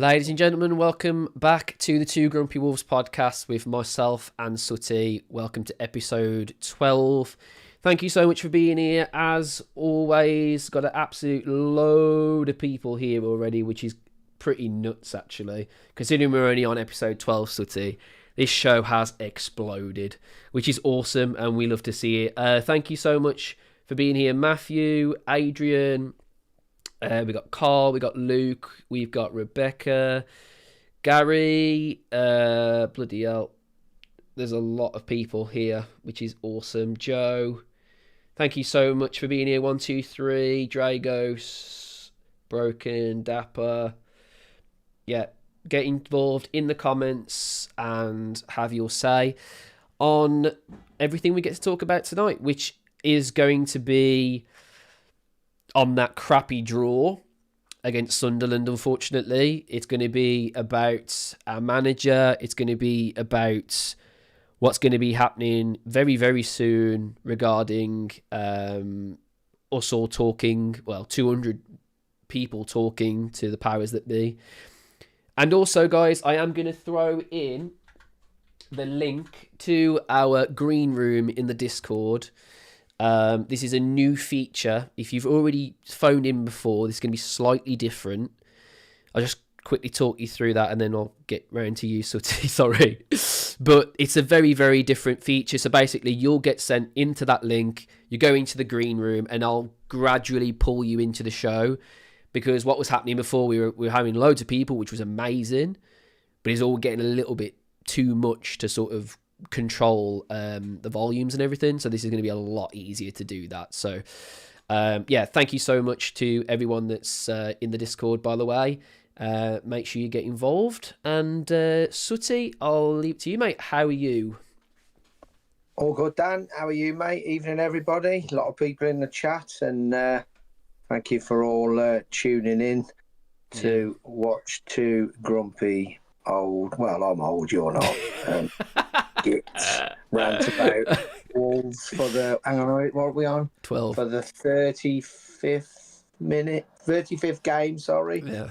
Ladies and gentlemen, welcome back to the Two Grumpy Wolves podcast with myself and Sutty. Welcome to episode 12. Thank you so much for being here. As always, got an absolute load of people here already, which is pretty nuts actually. Considering we're only on episode 12, Sutty, this show has exploded, which is awesome and we love to see it. Thank you so much for being here, Matthew, Adrian. We got Carl, we got Luke, we've got Rebecca, Gary, bloody hell. There's a lot of people here, which is awesome. Joe, thank you so much for being here. 1, 2, 3, Dragos, Broken, Dapper. Yeah, get involved in the comments and have your say on everything we get to talk about tonight, which is going to be on that crappy draw against Sunderland, unfortunately. It's going to be about our manager. It's going to be about what's going to be happening very, very soon regarding us all talking, 200 people talking to the powers that be. And also, guys, I am going to throw in the link to our green room in the Discord. This is a new feature. If you've already phoned in before, this is going to be slightly different. I'll just quickly talk you through that and then I'll get round to you, Sutty. Sorry. But it's a very, very different feature. So basically, you'll get sent into that link. You go into the green room and I'll gradually pull you into the show. Because what was happening before, we were having loads of people, which was amazing. But it's all getting a little bit too much to sort of control the volumes and everything, so this is going to be a lot easier to do that. So thank you so much to everyone that's in the Discord, by the way. Make sure you get involved, and Sutty, I'll leave it to you, mate. How are you? All good, Dan. How are you, mate? Evening, everybody. A lot of people in the chat, and thank you for all tuning in to watch two grumpy old, well, I'm old, you're not, rant about Wolves for the, hang on, what are we on? 12. For the 35th game,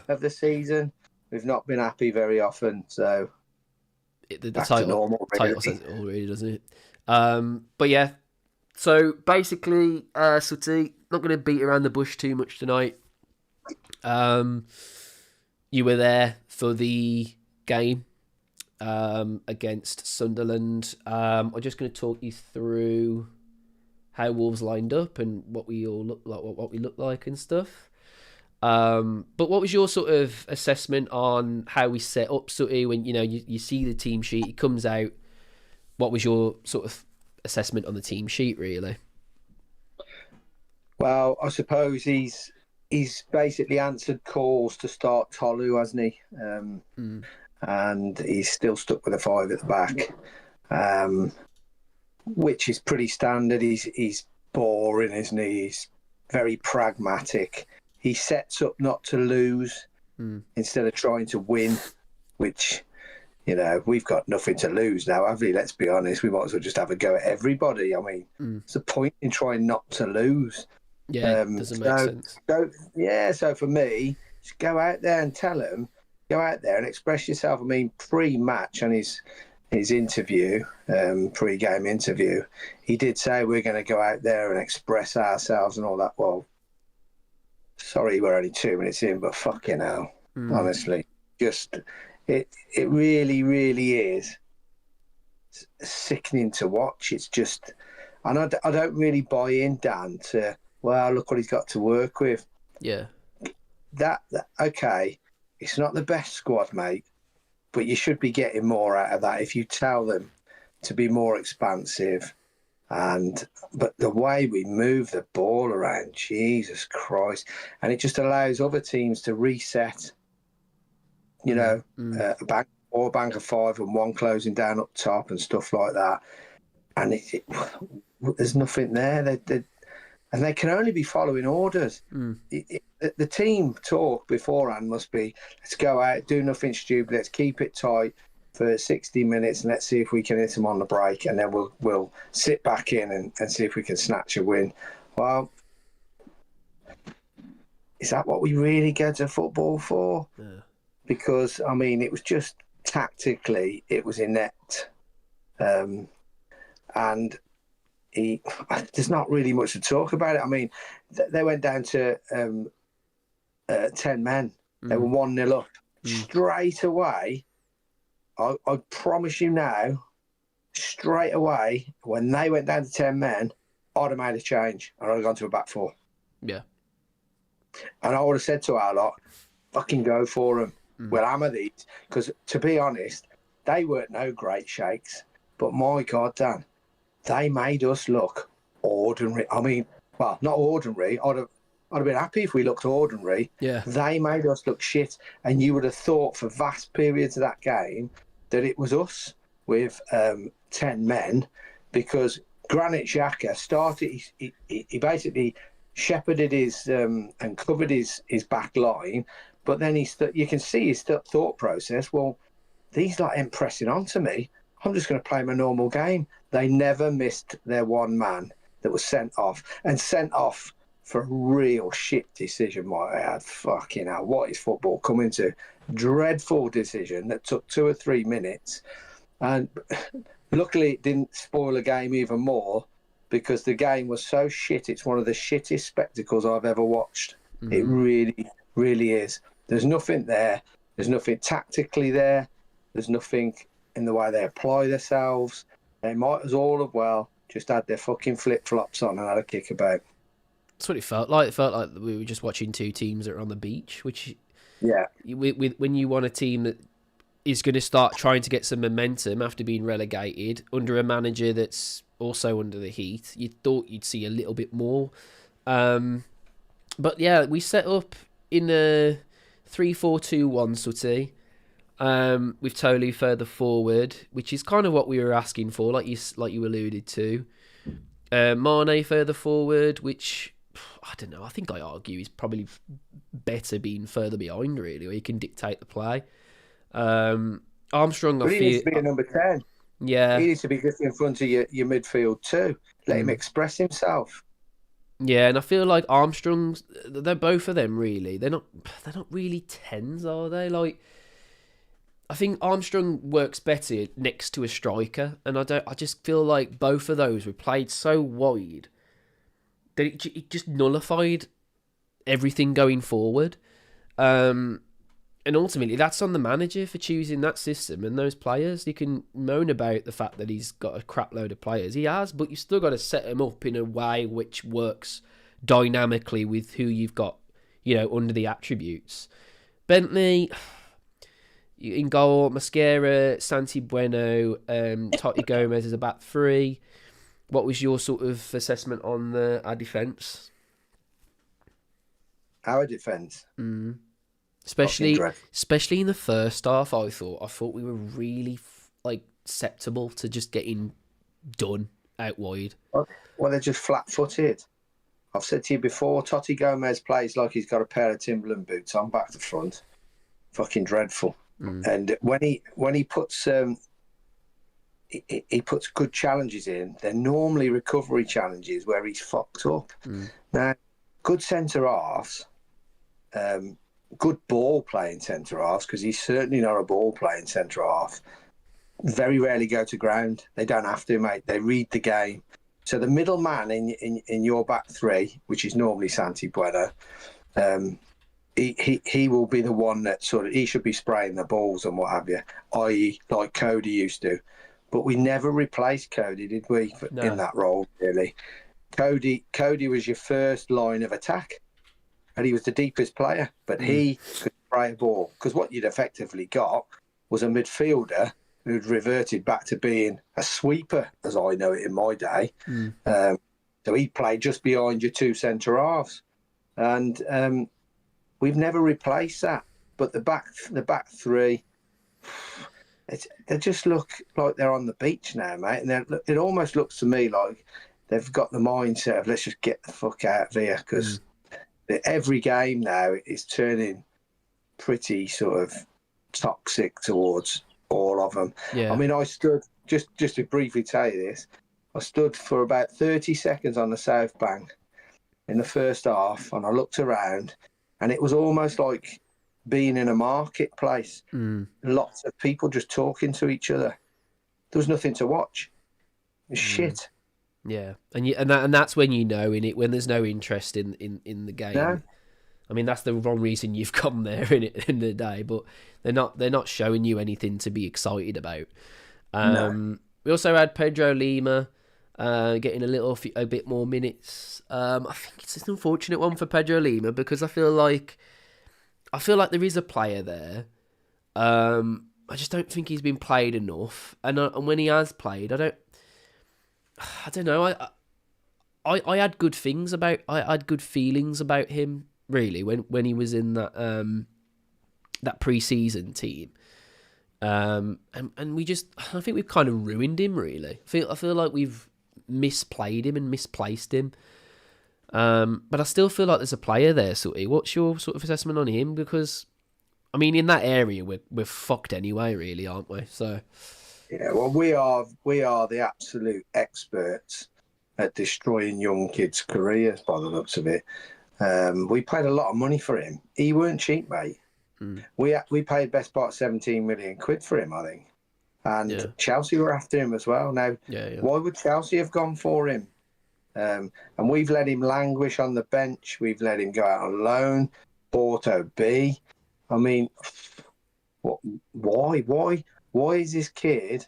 of the season. We've not been happy very often, so the title says it all, really, doesn't it? But yeah, so basically, Sutty, not going to beat around the bush too much tonight. You were there for the game against Sunderland. I'm just going to talk you through how Wolves lined up and what we all look like, what we look like and stuff. But what was your sort of assessment on how we set up, Sutty, when you see the team sheet, it comes out? What was your sort of assessment on the team sheet, really? Well, I suppose he's basically answered calls to start Tolu, hasn't he? And he's still stuck with a 5 at the back, which is pretty standard. He's boring, isn't he? He's very pragmatic. He sets up not to lose instead of trying to win, which, we've got nothing to lose now, have we? Let's be honest. We might as well just have a go at everybody. I mean, it's a point in trying not to lose. Yeah, doesn't make sense. So for me, just go out there and tell him, go out there and express yourself. I mean, pre-match on his interview, pre-game interview, he did say we're going to go out there and express ourselves and all that. Well, sorry, we're only 2 minutes in, but fucking hell, honestly, just it really, really is sickening to watch. It's just, and I don't really buy in, Dan, to, well, look what he's got to work with. Yeah. That okay, it's not the best squad, mate, but you should be getting more out of that if you tell them to be more expansive. But the way we move the ball around, Jesus Christ, and it just allows other teams to reset. A bank of 5 and one closing down up top and stuff like that, and there's nothing there. And they can only be following orders. The team talk beforehand must be, let's go out, do nothing stupid, let's keep it tight for 60 minutes and let's see if we can hit them on the break, and then we'll sit back in and see if we can snatch a win. Well, is that what we really go to football for? Yeah. because I mean it was just tactically it was inept, and there's not really much to talk about it. I mean, they went down to 10 men. They were 1-0 up straight away. I promise you now, straight away when they went down to 10 men, I'd have made a change and I'd have gone to a back four. Yeah. And I would have said to our lot, fucking go for them. We'll hammer these. Because to be honest, they weren't no great shakes. But my God, Dan, they made us look ordinary. I mean, well, not ordinary. I'd have been happy if we looked ordinary. Yeah. They made us look shit. And you would have thought for vast periods of that game that it was us with 10 men, because Granit Xhaka started, he basically shepherded his and covered his back line, but then you can see his thought process. Well, these like ain't pressing onto me. I'm just going to play my normal game. They never missed their one man that was sent off for a real shit decision. My God, fucking hell, what is football coming to? Dreadful decision that took 2 or 3 minutes, and luckily it didn't spoil the game even more, because the game was so shit. It's one of the shittest spectacles I've ever watched. It really, really is. There's nothing there. There's nothing tactically there. There's nothing in the way they apply themselves. They might as all have well just had their fucking flip-flops on and had a kick about. That's what it felt like. It felt like we were just watching two teams that are on the beach, which, yeah, when you want a team that is going to start trying to get some momentum after being relegated under a manager that's also under the heat, you thought you'd see a little bit more. But yeah, we set up in a 3-4-2-1 Sutty, with Tolu further forward, which is kind of what we were asking for, like you alluded to. Mane further forward, which I don't know. I think I argue he's probably better being further behind, really, where he can dictate the play. Armstrong, but he needs to be a number 10. Yeah, he needs to be just in front of your midfield too. Let him express himself. Yeah, and I feel like Armstrong's, they're both of them really. They're not really 10s, are they? Like, I think Armstrong works better next to a striker, and I just feel like both of those were played so wide that it just nullified everything going forward. And ultimately, that's on the manager for choosing that system and those players. You can moan about the fact that he's got a crap load of players. He has, but you still got to set him up in a way which works dynamically with who you've got, under the attributes. Bentley, in goal, Mascara, Santi Bueno, Totti Gomez is a back three. What was your sort of assessment on our defence? Our defence? Especially in the first half, I thought we were really susceptible to just getting done out wide. Well, they're just flat-footed. I've said to you before, Totti Gomez plays like he's got a pair of Timberland boots on back to front. Fucking dreadful. And when he puts he puts good challenges in, they're normally recovery challenges where he's fucked up. Now, good centre halves. Good ball playing centre halves, because he's certainly not a ball playing centre half, very rarely go to ground. They don't have to, mate. They read the game. So the middle man in your back three, which is normally Santi Bueno, he will be the one that he should be spraying the balls and what have you, i.e. like Cody used to. But we never replaced Cody, did we, in that role, really? Cody was your first line of attack. And he was the deepest player, but he could spray a ball. Because what you'd effectively got was a midfielder who'd reverted back to being a sweeper, as I know it in my day. So he played just behind your two centre halves, and we've never replaced that. But the back three, they just look like they're on the beach now, mate. And it almost looks to me like they've got the mindset of let's just get the fuck out of here, because. Every game now is turning pretty sort of toxic towards all of them. Yeah. I mean, I stood, just to briefly tell you this, I stood for about 30 seconds on the South Bank in the first half, and I looked around, and it was almost like being in a marketplace. Lots of people just talking to each other. There was nothing to watch. It was shit. Yeah, and that's when you know in it when there's no interest in the game. No. I mean that's the wrong reason you've come there in it in the day, but they're not showing you anything to be excited about. No. We also had Pedro Lima getting a bit more minutes. I think it's an unfortunate one for Pedro Lima because I feel like there is a player there. I just don't think he's been played enough, and when he has played, I don't know. I had good things about. I had good feelings about him really when he was in that pre-season team. And we just, I think we've kind of ruined him really. I feel like we've misplayed him and misplaced him. But I still feel like there's a player there, Sutty. What's your sort of assessment on him? Because I mean, in that area, we're fucked anyway, really, aren't we? So. Yeah, well, we are the absolute experts at destroying young kids' careers, by the looks of it. We paid a lot of money for him. He weren't cheap, mate. We paid best part 17 million quid for him, I think, and Chelsea were after him as well. Now, why would Chelsea have gone for him? And we've let him languish on the bench. We've let him go out on loan. Porto B. I mean, why is this kid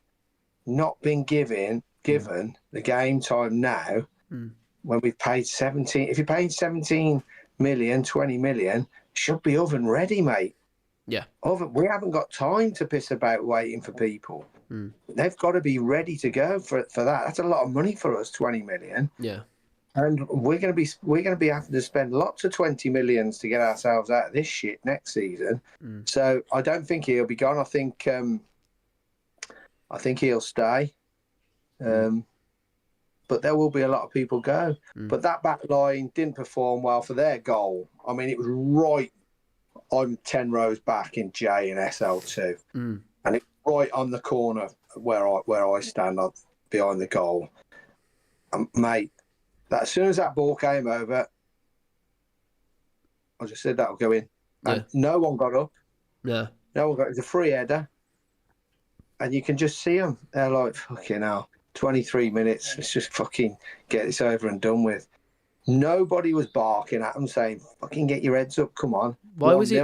not been given the game time now when we've paid 17? If you're paying 17 million, 20 million, should be oven ready, mate. Yeah. We haven't got time to piss about waiting for people. They've got to be ready to go for that. That's a lot of money for us, 20 million. Yeah. And we're going to be having to spend lots of 20 millions to get ourselves out of this shit next season. So I don't think he'll be gone. I think he'll stay. But there will be a lot of people go. But that back line didn't perform well for their goal. I mean, it was right on 10 rows back in J and SL2. And it's right on the corner where I stand up behind the goal. Mate, as soon as that ball came over, I just said that'll go in. And no one got up. Yeah. No one got it. It was a free header. And you can just see them. They're like, fucking hell, 23 minutes. Let's just fucking get this over and done with. Nobody was barking at them saying, fucking get your heads up, come on. Why was it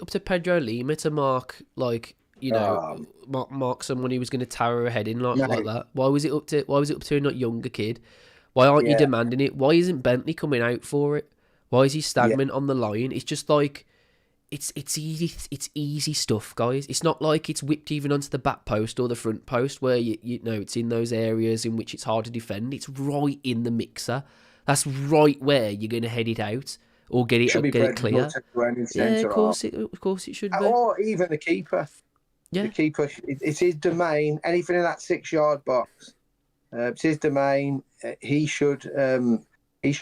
up to Pedro Lima to mark, like, you know, mark someone who was going to tower a head in like that? Why was it up to a not younger kid? Why aren't you demanding it? Why isn't Bentley coming out for it? Why is he stagnant on the line? It's just like it's easy stuff, guys. It's not like it's whipped even onto the back post or the front post where you know it's in those areas in which it's hard to defend. It's right in the mixer. That's right where you're going to head it out or get it clear. Yeah, of course it should be. Or even the keeper. Yeah, the keeper. It's his domain. Anything in that 6-yard box, it's his domain. He should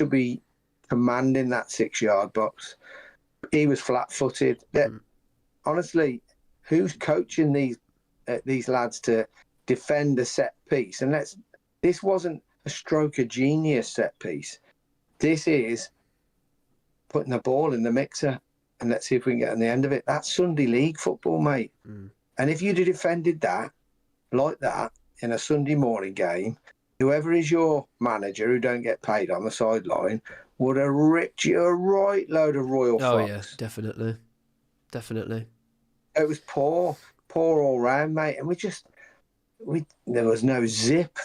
be commanding that 6-yard box. He was flat-footed. Honestly, who's coaching these lads to defend a set piece? And this wasn't a stroke of genius set piece. This is putting the ball in the mixer and let's see if we can get on the end of it. That's Sunday league football, mate. And if you'd have defended that like that in a Sunday morning game, whoever is your manager who don't get paid on the sideline would have ripped you a right load of royal fox. Oh, yeah, definitely. It was poor all round, mate. And there was no zip.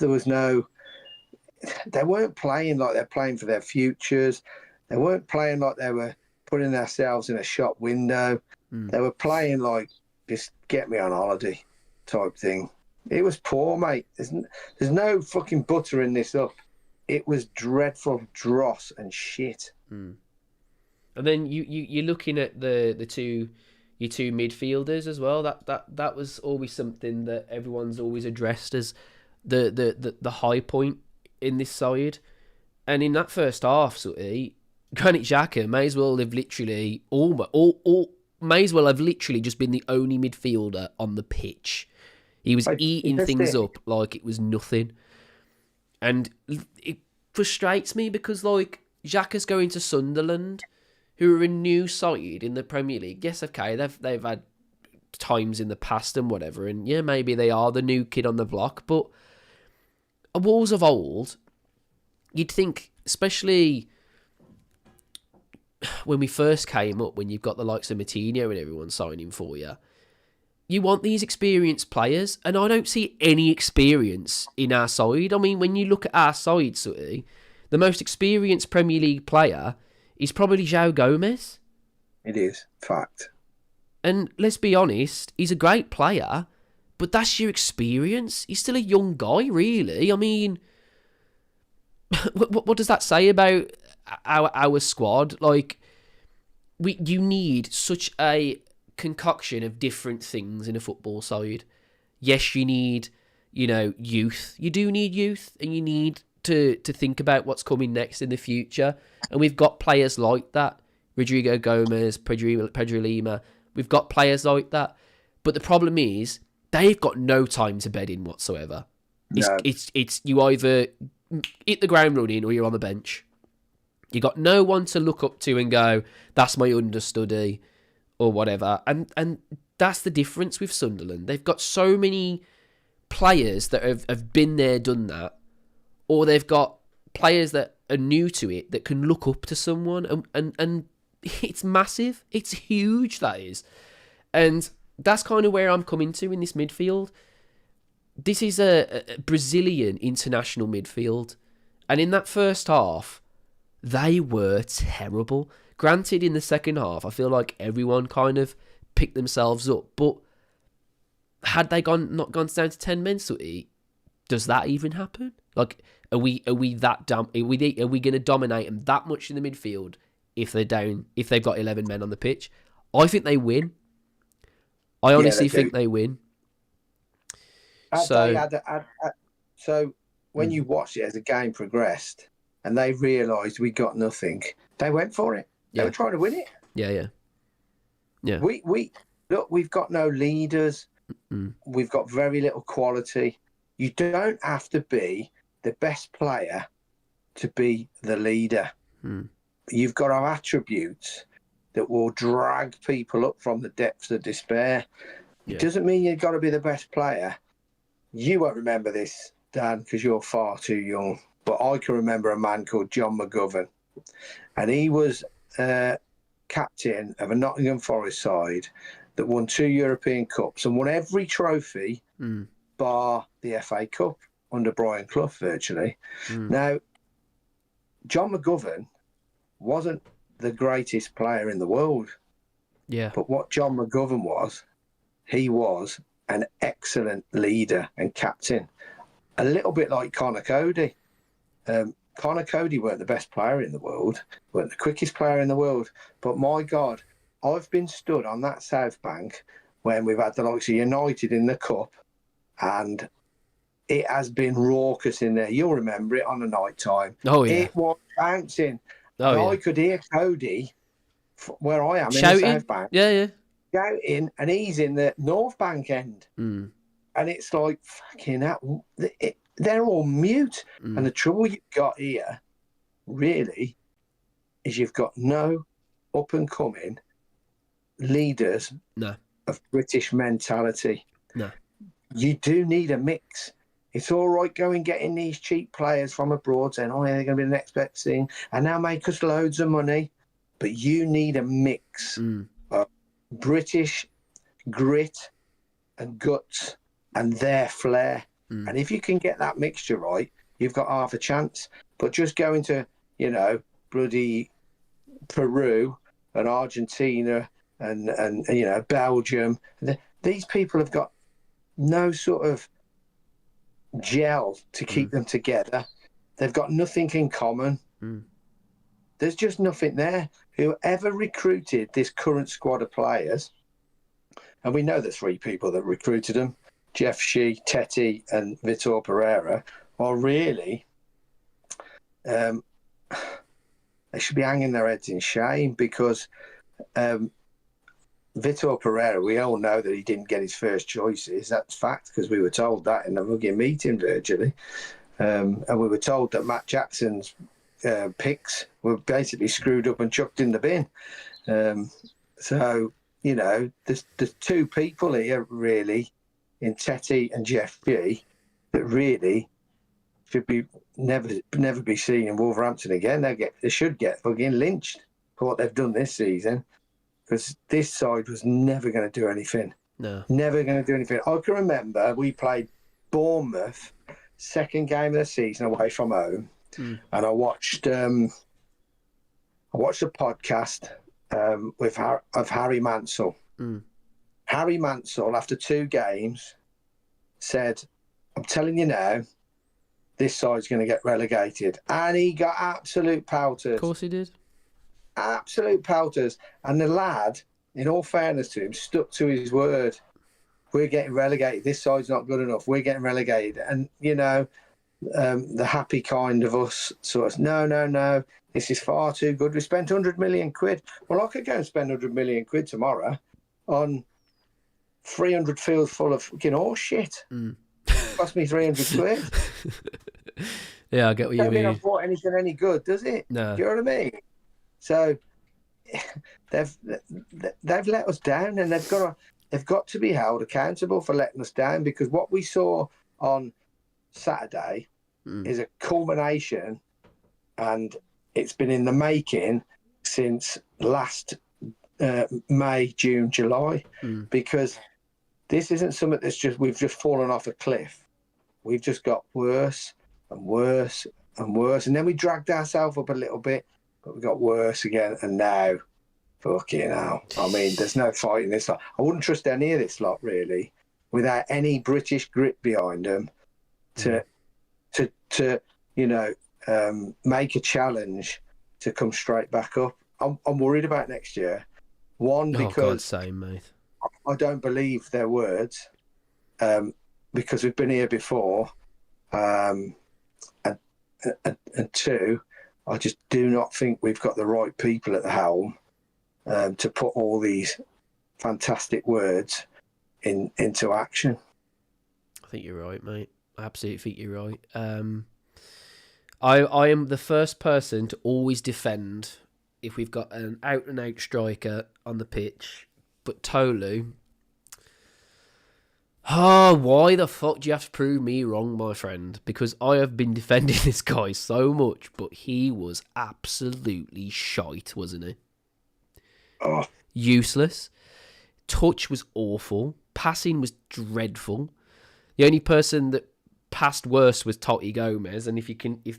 They weren't playing like they're playing for their futures. They weren't playing like they were putting themselves in a shop window. They were playing like, just get me on holiday type thing. It was poor, mate. There's no fucking buttering this up. It was dreadful dross and shit. And then you're looking at your two midfielders as well. That was always something that everyone's always addressed as the high point in this side. And in that first half, Granit Xhaka may as well have literally just been the only midfielder on the pitch. He was eating things up like it was nothing. And it frustrates me because, like, Xhaka's going to Sunderland, who are a new side in the Premier League. Yes, okay, they've had times in the past and whatever, and yeah, maybe they are the new kid on the block, but Wolves of old, you'd think, especially when we first came up, when you've got the likes of Matinho and everyone signing for you, you want these experienced players, and I don't see any experience in our side. I mean, when you look at our side, Sutty, the most experienced Premier League player is probably João Gomez. It is, fact. And let's be honest, he's a great player, but that's your experience. He's still a young guy, really. I mean, what does that say about our squad? Like, you need such a concoction of different things in a football side. Yes, you need, youth. You do need youth, and you need to think about what's coming next in the future. And we've got players like that. Rodrigo Gomez, Pedro Lima. We've got players like that. But the problem is, they've got no time to bed in whatsoever. No. It's you either hit the ground running or you're on the bench. You got no one to look up to and go, that's my understudy or whatever. And that's the difference with Sunderland. They've got so many players that have been there, done that, or they've got players that are new to it that can look up to someone, and it's massive. It's huge, that is. And that's kind of where I'm coming to in this midfield. This is a Brazilian international midfield. And in that first half, they were terrible. Granted, in the second half, I feel like everyone kind of picked themselves up. But had they not gone down to 10 men, Sutty, does that even happen? Like, are we that dumb? Are we going to dominate them that much in the midfield if they're down? If they've got 11 men on the pitch, I think they win. I honestly think they win. So when you watched it as the game progressed and they realised we got nothing, they went for it. They were trying to win it. Yeah. We've got no leaders. We've got very little quality. You don't have to be the best player to be the leader. You've got to have attributes that will drag people up from the depths of despair. It doesn't mean you've got to be the best player. You won't remember this, Dan, because you're far too young. But I can remember a man called John McGovern. And he was captain of a Nottingham Forest side that won 2 European Cups and won every trophy bar the FA Cup under Brian Clough, virtually. Now, John McGovern wasn't the greatest player in the world. But what John McGovern was, he was an excellent leader and captain. A little bit like Connor Cody. Connor Cody weren't the best player in the world, weren't the quickest player in the world. But my God, I've been stood on that South Bank when we've had the likes of United in the Cup, and it has been raucous in there. You'll remember it on the night time. Oh, yeah. It was bouncing. I could hear Cody where I am shouting. In the South Bank. Yeah. Shouting, and he's in the North Bank end. And it's like, fucking hell, they're all mute. And the trouble you've got here, really, is you've got no up-and-coming leaders of British mentality. No. You do need a mix. It's all right going getting these cheap players from abroad saying, oh, yeah, they're going to be the next best thing, and now make us loads of money. But you need a mix of British grit and guts and their flair. And if you can get that mixture right, you've got half a chance. But just going to, bloody Peru and Argentina and Belgium, these people have got no sort of gel to keep them together. They've got nothing in common. There's just nothing there. Whoever recruited this current squad of players, and we know the 3 people that recruited them, Jeff Shee, Teti and Vitor Pereira, are really, they should be hanging their heads in shame, because Vitor Pereira, we all know that he didn't get his first choices. That's fact, because we were told that in the fucking meeting virtually. And we were told that Matt Jackson's picks were basically screwed up and chucked in the bin. So, you know, there's two people here really, in Tetty and Jeff G, that really should be never be seen in Wolverhampton again. They should get fucking lynched for what they've done this season, because this side was never going to do anything. No, never going to do anything. I can remember we played Bournemouth, second game of the season away from home, and I watched a podcast of Harry Mansell. Harry Mansell, after 2 games, said, "I'm telling you now, this side's going to get relegated," and he got absolute pelters. of course he did. Absolute pelters. And the lad, in all fairness to him, stuck to his word. We're getting relegated. This side's not good enough. We're getting relegated. And, you know, the happy kind of us sort of, no, this is far too good. We spent 100 million quid. Well, I could go and spend 100 million quid tomorrow on 300 fields full of fucking horse shit. Cost me 300 quid. Yeah, I get what you mean. I've bought anything any good, does it? No. Do you know what I mean? So they've let us down, and they've got to be held accountable for letting us down, because what we saw on Saturday is a culmination, and it's been in the making since last May, June, July, because this isn't something we've just fallen off a cliff. We've just got worse and worse and worse, and then we dragged ourselves up a little bit, but we got worse again, and now, fucking hell. I mean, there's no fight in this lot. I wouldn't trust any of this lot, really, without any British grit behind them to you know, make a challenge to come straight back up. I'm worried about next year. One, because same, mate. I don't believe their words, because we've been here before, and 2, I just do not think we've got the right people at the helm to put all these fantastic words into action. I think you're right, mate. I absolutely think you're right. I am the first person to always defend if we've got an out-and-out striker on the pitch, but Tolu... why the fuck do you have to prove me wrong, my friend? Because I have been defending this guy so much, but he was absolutely shite, wasn't he? Oh. Useless. Touch was awful. Passing was dreadful. The only person that passed worse was Totti Gomez, and if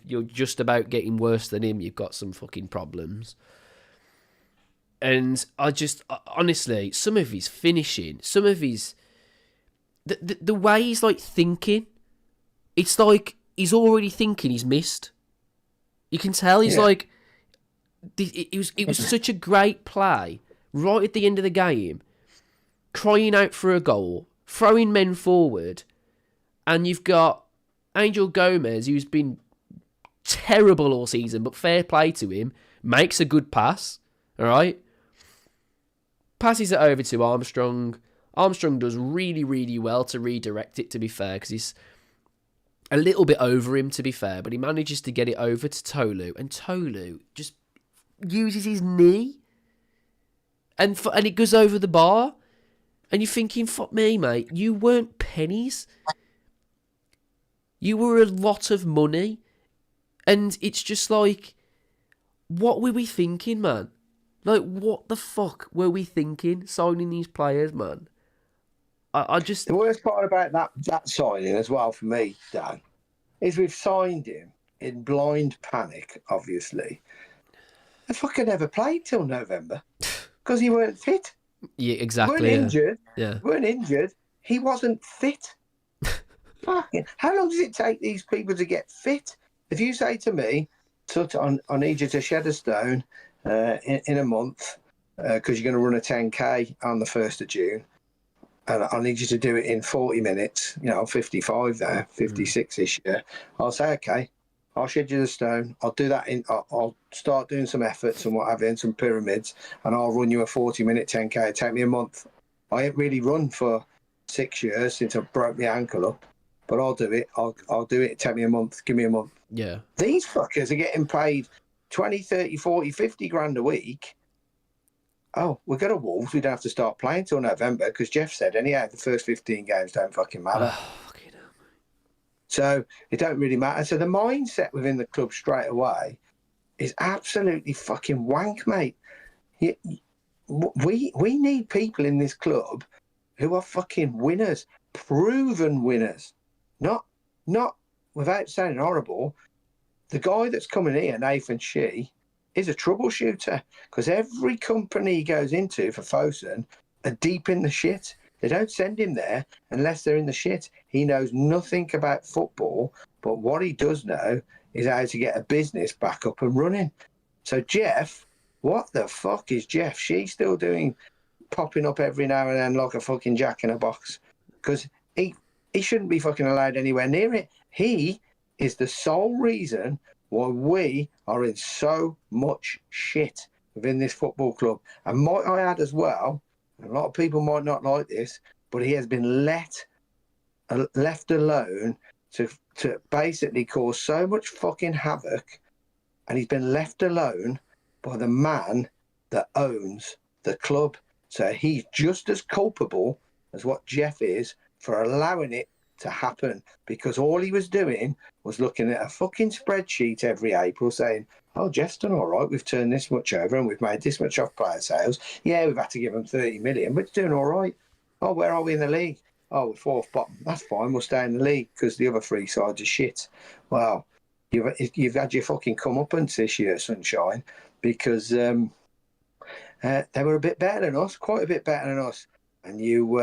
you're just about getting worse than him, you've got some fucking problems. And honestly, some of his finishing, some of his... The way he's like thinking, it's like he's already thinking he's missed. You can tell he's like, it was such a great play right at the end of the game, crying out for a goal, throwing men forward, and you've got Angel Gomez, who's been terrible all season, but fair play to him, makes a good pass, all right? Passes it over to Armstrong. Armstrong does really, really well to redirect it, to be fair, because he's a little bit over him, to be fair, but he manages to get it over to Tolu, and Tolu just uses his knee, and it goes over the bar, and you're thinking, fuck me, mate, you weren't pennies. You were a lot of money, and it's just like, what were we thinking, man? Like, what the fuck were we thinking, signing these players, man? I just... The worst part about that signing as well for me, Dan, is we've signed him in blind panic, obviously. The fucker never played till November because he weren't fit. Yeah, exactly. Weren't injured. Yeah. Weren't injured. He wasn't fit. Fucking, how long does it take these people to get fit? If you say to me, Tut, I need you to shed a stone in a month because you're going to run a 10K on the 1st of June, and I need you to do it in 40 minutes, 55 there, 56-ish, I'll say, okay, I'll shed you the stone. I'll do that. I'll start doing some efforts and what have you, and some pyramids, and I'll run you a 40-minute 10K. It'll take me a month. I ain't really run for 6 years since I broke my ankle up, but I'll do it. I'll do it. It'll take me a month. Give me a month. Yeah. These fuckers are getting paid 20, 30, 40, 50 grand a week. Oh, we've got a Wolves. We don't have to start playing till November because Jeff said anyhow the first 15 games don't fucking matter. Oh, fucking hell. So it don't really matter. So the mindset within the club straight away is absolutely fucking wank, mate. We need people in this club who are fucking winners, proven winners. Not without sounding horrible. The guy that's coming here, Nathan Shee, is a troubleshooter because every company he goes into for Fosun are deep in the shit. They don't send him there unless they're in the shit. He knows nothing about football, but what he does know is how to get a business back up and running. So Jeff, what the fuck is Jeff Shee still doing, popping up every now and then like a fucking jack in a box? Because he shouldn't be fucking allowed anywhere near it. He is the sole reason why we are in so much shit within this football club. And might I add as well, a lot of people might not like this, but he has been left alone to basically cause so much fucking havoc, and he's been left alone by the man that owns the club. So he's just as culpable as what Jeff is for allowing it to happen, because all he was doing was looking at a fucking spreadsheet every April saying, oh, Jeff's done all right, we've turned this much over and we've made this much off player sales. Yeah, we've had to give him 30 million, but it's doing all right. Oh, where are we in the league? Oh, we're fourth bottom. That's fine, we'll stay in the league because the other three sides are shit. Well, you've had your fucking comeuppance this year, Sunshine, because they were a bit better than us, quite a bit better than us. And you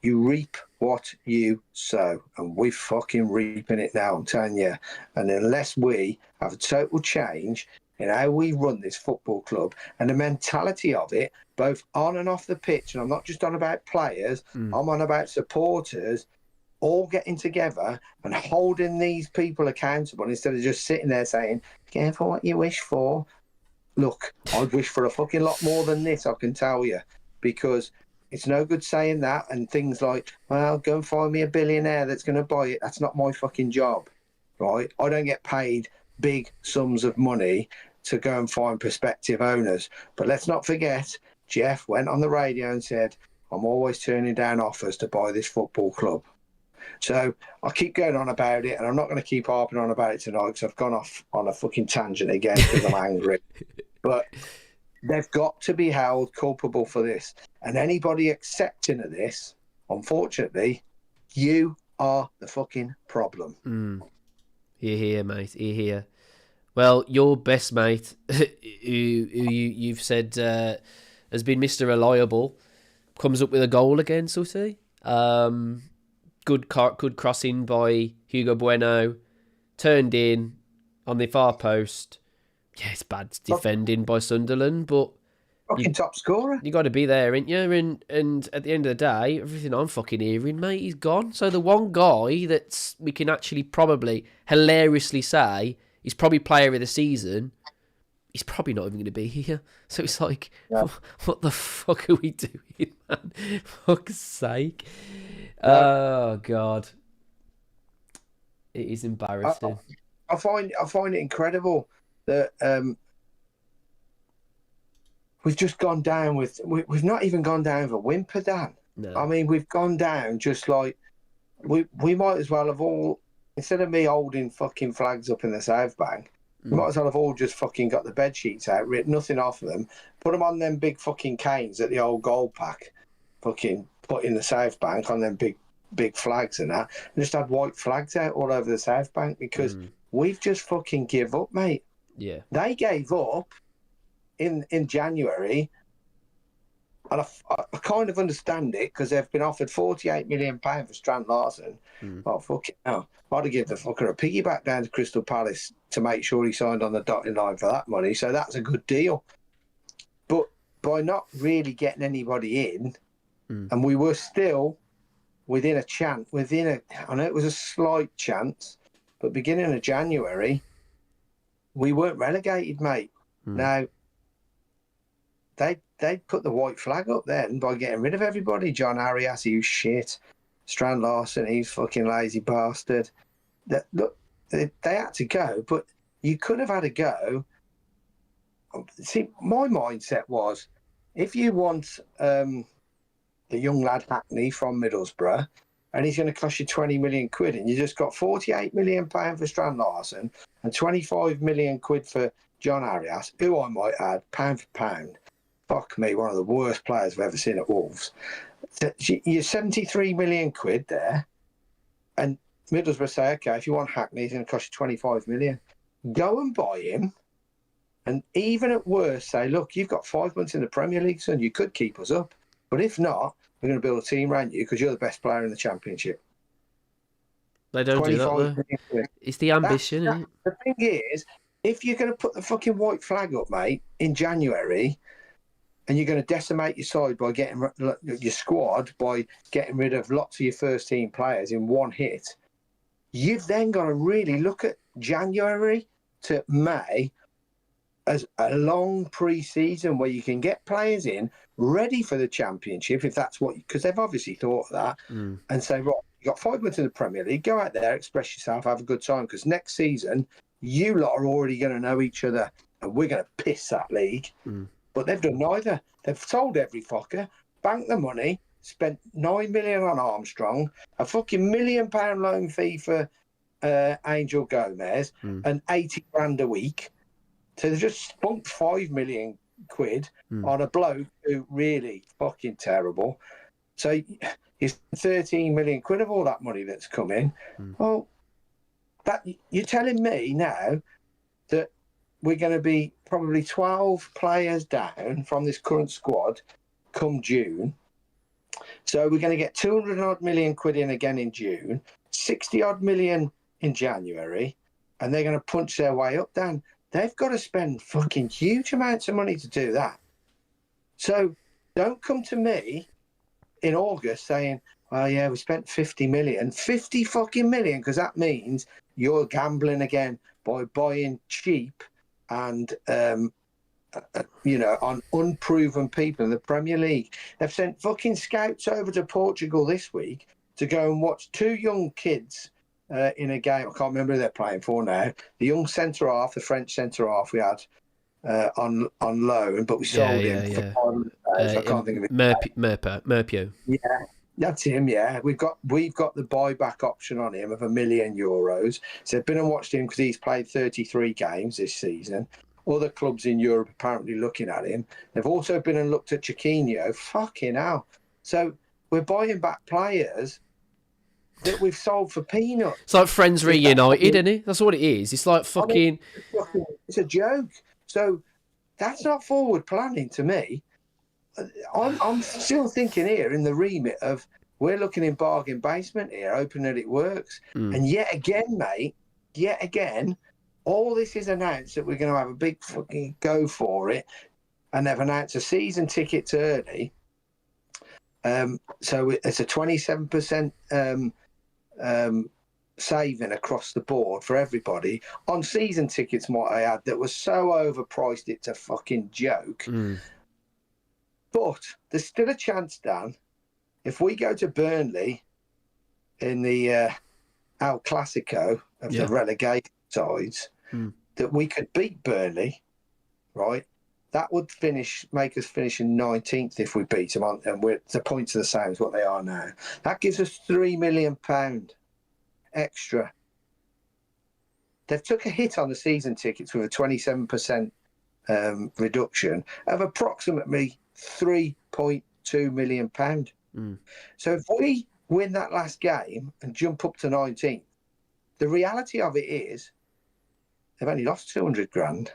reap what you sow, and we're fucking reaping it now, I'm telling you. And unless we have a total change in how we run this football club and the mentality of it, both on and off the pitch, and I'm not just on about players, I'm on about supporters, all getting together and holding these people accountable instead of just sitting there saying, careful what you wish for. Look, I'd wish for a fucking lot more than this, I can tell you, because it's no good saying that and things like, well, go and find me a billionaire that's going to buy it. That's not my fucking job, right? I don't get paid big sums of money to go and find prospective owners. But let's not forget, Jeff went on the radio and said, I'm always turning down offers to buy this football club. So I keep going on about it, and I'm not going to keep harping on about it tonight because I've gone off on a fucking tangent again because I'm angry. But they've got to be held culpable for this. And anybody accepting of this, unfortunately, you are the fucking problem. Hear, hear, mate. Hear, hear. Well, your best mate, who you've said has been Mr. Reliable, comes up with a goal again, Sutty. Good crossing by Hugo Bueno, turned in on the far post. Yeah, it's bad defending by Sunderland, but fucking top scorer. You got to be there, ain't you? And at the end of the day, everything I'm fucking hearing, mate, he's gone. So the one guy that we can actually probably hilariously say is probably player of the season, he's probably not even going to be here. So it's like, what the fuck are we doing, man? Fuck's sake. Oh, God. It is embarrassing. I find it incredible that we've just gone down with... We've not even gone down with a whimper, Dan. No. I mean, we've gone down just like... We might as well have all... Instead of me holding fucking flags up in the South Bank, we might as well have all just fucking got the bed sheets out, ripped nothing off them, put them on them big fucking canes at the old Wolfpack, fucking put in the South Bank on them big flags and that, and just had white flags out all over the South Bank because we've just fucking give up, mate. Yeah. They gave up in January, and I kind of understand it because they've been offered £48 million for Strand Larsen. Oh, fuck it. No. I'd have given the fucker a piggyback down to Crystal Palace to make sure he signed on the dotted line for that money. So that's a good deal. But by not really getting anybody in, and we were still within a chance, I know it was a slight chance, but beginning of January, we weren't relegated, mate. Now, they put the white flag up then by getting rid of everybody. John Arias, who's shit. Strand Larsen, he's fucking lazy bastard. Look, they had to go, but you could have had a go. See, my mindset was, if you want the young lad Hackney from Middlesbrough, and he's going to cost you 20 million quid, and you just got 48 million pound for Strand Larson and 25 million quid for John Arias, who I might add, pound for pound, fuck me, one of the worst players I've ever seen at Wolves. So you're 73 million quid there, and Middlesbrough say, okay, if you want Hackney, it's going to cost you 25 million. Go and buy him, and even at worst, say, look, you've got 5 months in the Premier League, son, you could keep us up. But if not, we're going to build a team around you because you're the best player in the Championship. They don't do that, though. It's the ambition, isn't it? The thing is, if you're going to put the fucking white flag up, mate, in January, and you're going to decimate your side by getting your squad by getting rid of lots of your first team players in one hit, you've then got to really look at January to May as a long pre-season where you can get players in ready for the Championship, if that's what, because they've obviously thought of that, and say, right, you got 5 months in the Premier League, go out there, express yourself, have a good time, because next season you lot are already going to know each other, and we're going to piss that league. But they've done neither. They've sold every fucker, banked the money, spent 9 million on Armstrong, a fucking £1 million loan fee for Angel Gomez, and 80 grand a week. So they've just spunked 5 million quid on a bloke who really fucking terrible. So it's 13 million quid of all that money that's come in. Well, that you're telling me now that we're going to be probably 12 players down from this current squad come June. So we're going to get 200 odd million quid in again in June, 60 odd million in January, and they're going to punch their way up, Dan. They've got to spend fucking huge amounts of money to do that. So don't come to me in August saying, well, yeah, we spent 50 million. 50 fucking million, because that means you're gambling again by buying cheap and, on unproven people in the Premier League. They've sent fucking scouts over to Portugal this week to go and watch two young kids in a game. I can't remember who they're playing for now. The young centre-half, the French centre-half we had on loan, but we sold him for £500. I can't think of it. Merpio. Yeah, that's him, yeah. We've got the buyback option on him of €1 million. So they've been and watched him because he's played 33 games this season. Other clubs in Europe apparently looking at him. They've also been and looked at Chiquinho. Fucking hell. So we're buying back players that we've sold for peanuts. It's like Friends Reunited, isn't it? That's what it is. It's like fucking... It's a joke. So that's not forward planning to me. I'm still thinking here in the remit of we're looking in bargain basement here, hoping that it works. And yet again, mate, all this is announced that we're going to have a big fucking go for it, and they've announced a season tickets early. So it's a 27% saving across the board for everybody on season tickets, might I add, that was so overpriced it's a fucking joke. But there's still a chance, Dan, if we go to Burnley in the El Clasico of the relegation sides, that we could beat Burnley, right? That would make us finish in 19th if we beat them, and the points are the same as what they are now. That gives us £3 million extra. They've took a hit on the season tickets with a 27% reduction of approximately £3.2 million. So if we win that last game and jump up to 19th, the reality of it is they've only lost 200 grand,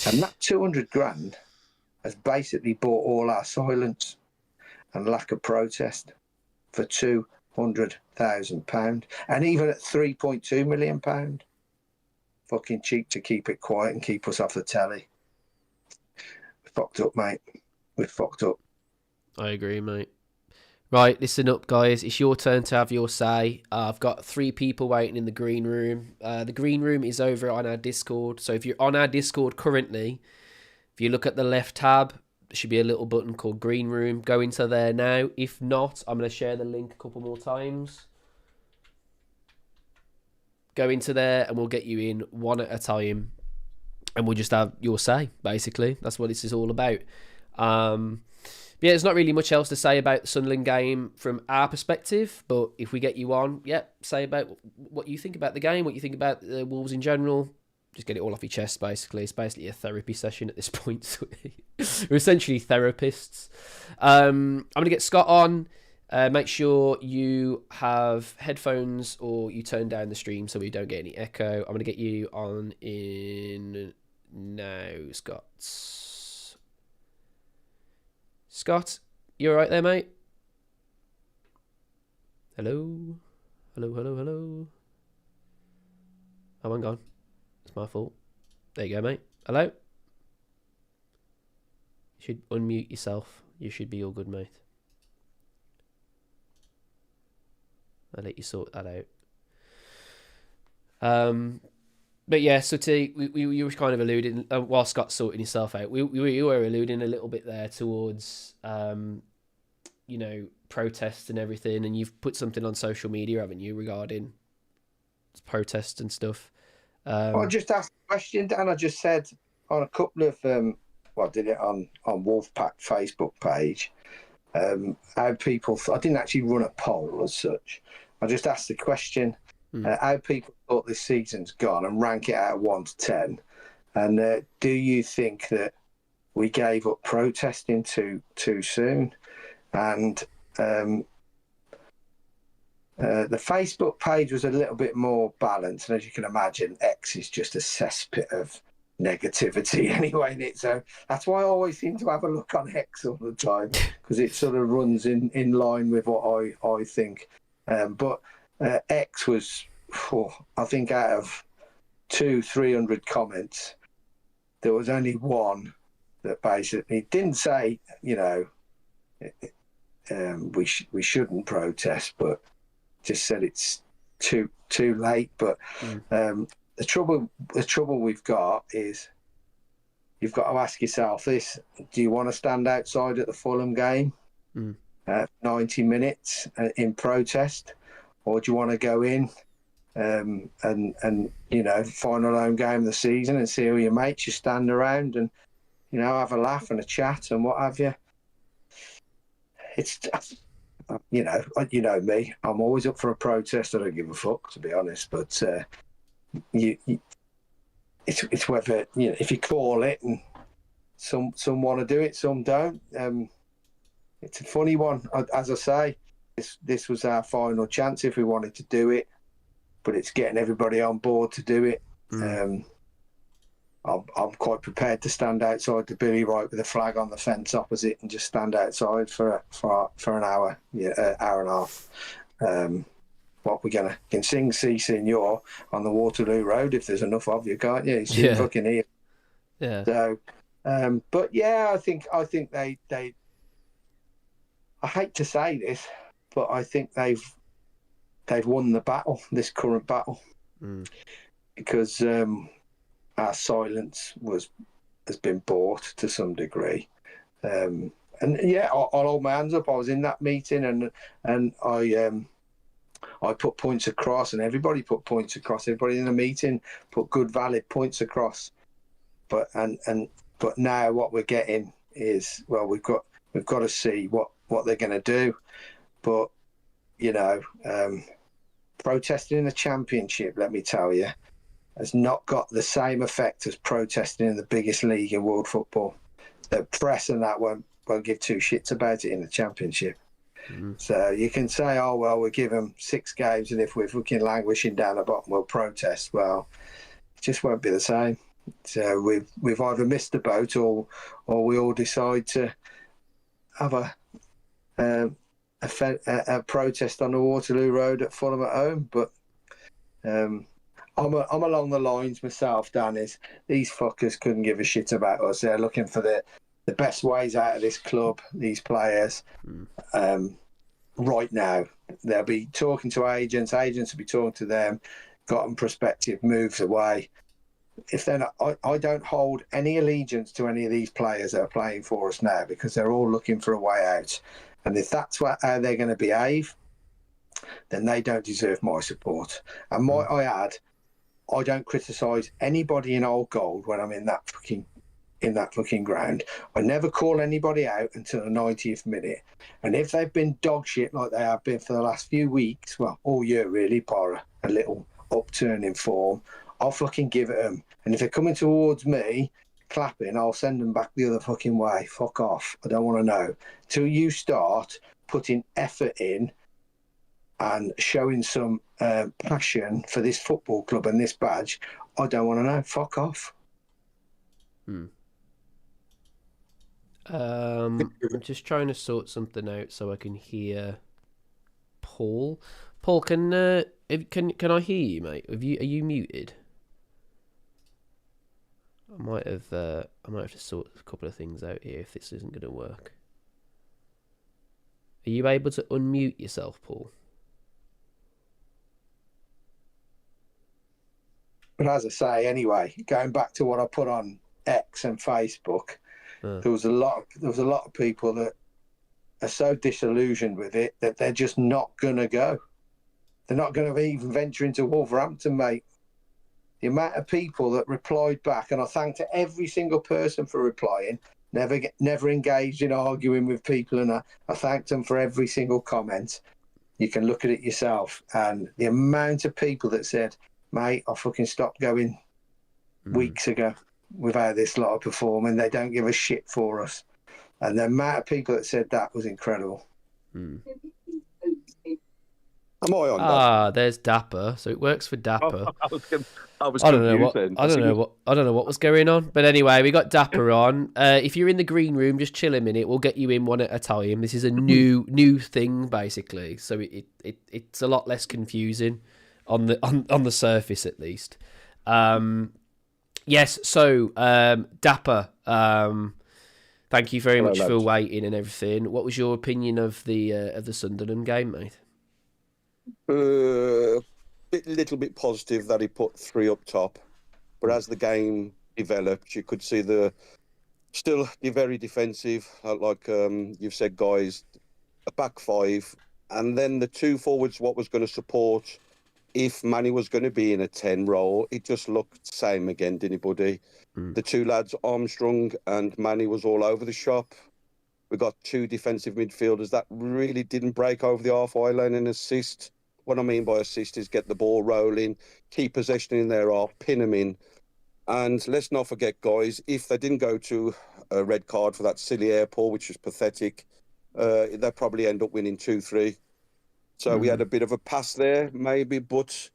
and that 200 grand has basically bought all our silence and lack of protest for £200,000, and even at £3.2 million, fucking cheap to keep it quiet and keep us off the telly. We're fucked up, mate. We're fucked up. I agree, mate. Right, listen up, guys. It's your turn to have your say. I've got 3 people waiting in the green room. The green room is over on our Discord. So if you're on our Discord currently, if you look at the left tab, there should be a little button called green room. Go into there now. If not, I'm going to share the link a couple more times. Go into there and we'll get you in one at a time, and we'll just have your say, basically. That's what this is all about. Yeah, there's not really much else to say about the Sunderland game from our perspective, but if we get you on, say about what you think about the game, what you think about the Wolves in general. Just get it all off your chest, basically. It's basically a therapy session at this point. We're essentially therapists. I'm going to get Scott on. Make sure you have headphones or you turn down the stream so we don't get any echo. I'm going to get you on in now, Scott. Scott, you all right there, mate? Hello? Hello? Oh, I'm gone. It's my fault. There you go, mate. Hello? You should unmute yourself. You should be all good, mate. I'll let you sort that out. But yeah, so you were kind of alluding, while Scott's sorting himself out, we were alluding a little bit there towards, protests and everything, and you've put something on social media, haven't you, regarding protests and stuff. I just asked a question, Dan. I just said on a couple of, I did it on Wolfpack Facebook page, how people, I didn't actually run a poll as such. I just asked the question, how people thought this season's gone and rank it out of 1 to 10. And do you think that we gave up protesting too soon? And the Facebook page was a little bit more balanced. And as you can imagine, X is just a cesspit of negativity anyway. So that's why I always seem to have a look on X all the time, because it sort of runs in line with what I think. But X was, I think, out of 200-300 comments, there was only one that basically didn't say, we shouldn't protest, but just said it's too late. But the trouble we've got is you've got to ask yourself this: do you want to stand outside at the Fulham game 90 minutes in protest, or do you want to go in and final home game of the season and see all your mates, you stand around and have a laugh and a chat and what have you? It's me, I'm always up for a protest. I don't give a fuck, to be honest, but it's whether, if you call it, and some want to do it, some don't. It's a funny one. As I say, this was our final chance if we wanted to do it, but it's getting everybody on board to do it. I'm quite prepared to stand outside the Billy Wright with a flag on the fence opposite and just stand outside for an hour, hour and a half. What we're can sing "Si Senor" on the Waterloo Road if there's enough of you, can't you? You fucking hear. Yeah. So, but yeah, I think they. I hate to say this, but I think they've won the battle, this current battle, because our silence has been bought to some degree. And yeah, I'll hold my hands up. I was in that meeting, and I put points across, and everybody put points across. Everybody in the meeting put good, valid points across. But now what we're getting is, well, we've got to see what they're going to do. But protesting in the Championship, let me tell you, has not got the same effect as protesting in the biggest league in world football. The press and that won't give two shits about it in the Championship. So you can say, oh, well, we'll give them 6 games, and if we're fucking languishing down the bottom, we'll protest. Well, it just won't be the same. So we've either missed the boat, or we all decide to have a protest on the Waterloo Road at Fulham at home. But I'm along the lines myself, Dan, is these fuckers couldn't give a shit about us. They're looking for the best ways out of this club, these players. Right now, they'll be talking to agents will be talking to them, gotten prospective moves away. If they're not, I don't hold any allegiance to any of these players that are playing for us now, because they're all looking for a way out. And if that's how they're going to behave, then they don't deserve my support. And I don't criticise anybody in Old Gold when I'm in that fucking ground. I never call anybody out until the 90th minute. And if they've been dog shit like they have been for the last few weeks, well, all year really, bar a little upturn in form, I'll fucking give it them. And if they're coming towards me, clapping, I'll send them back the other fucking way. Fuck off. I don't want to know. Till you start putting effort in and showing some passion for this football club and this badge, I don't want to know. Fuck off. I'm just trying to sort something out so I can hear Paul. Paul, can I hear you, mate? Are you muted? I might have to sort a couple of things out here if this isn't going to work. Are you able to unmute yourself, Paul? But as I say, anyway, going back to what I put on X and Facebook, there was a lot of people that are so disillusioned with it that they're just not going to go. They're not going to even venture into Wolverhampton, mate. The amount of people that replied back, and I thanked every single person for replying, never engaged in arguing with people, and I thanked them for every single comment. You can look at it yourself. And the amount of people that said, mate, I fucking stopped going weeks ago with how this lot are performing. They don't give a shit for us. And the amount of people that said that was incredible. Am I on? There's Dapper. So it works for Dapper. I don't know what was going on. But anyway, we got Dapper on. If you're in the green room, just chill a minute. We'll get you in one at a time. This is a new thing, basically. So it's a lot less confusing on the surface, at least. Yes. So Dapper. Thank you very much for waiting and everything. What was your opinion of the Sunderland game, mate? Little bit positive that he put 3 up top, but as the game developed, you could see still very defensive, like you've said, guys, a back 5, and then the 2 forwards. What was going to support if Manny was going to be in a 10 role? It just looked the same again, didn't it, buddy? The 2 lads, Armstrong and Manny, was all over the shop. We got 2 defensive midfielders that really didn't break over the halfway line and assist. What I mean by assist is get the ball rolling, keep possession in their half, pin them in. And let's not forget, guys, if they didn't go to a red card for that silly airport, which was pathetic, they'd probably end up winning 2-3. So we had a bit of a pass there, maybe. But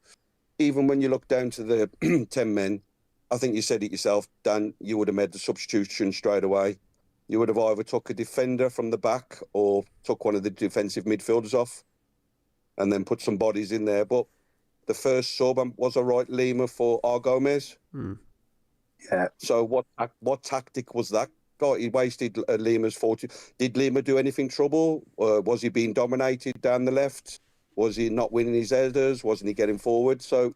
even when you look down to the 10 men, I think you said it yourself, Dan, you would have made the substitution straight away. You would have either took a defender from the back or took one of the defensive midfielders off and then put some bodies in there. But the first sub was a right Lima for R. Gomez. Yeah. So what tactic was that? God, he wasted Lima's 40. Did Lima do anything trouble? Was he being dominated down the left? Was he not winning his headers? Wasn't he getting forward? So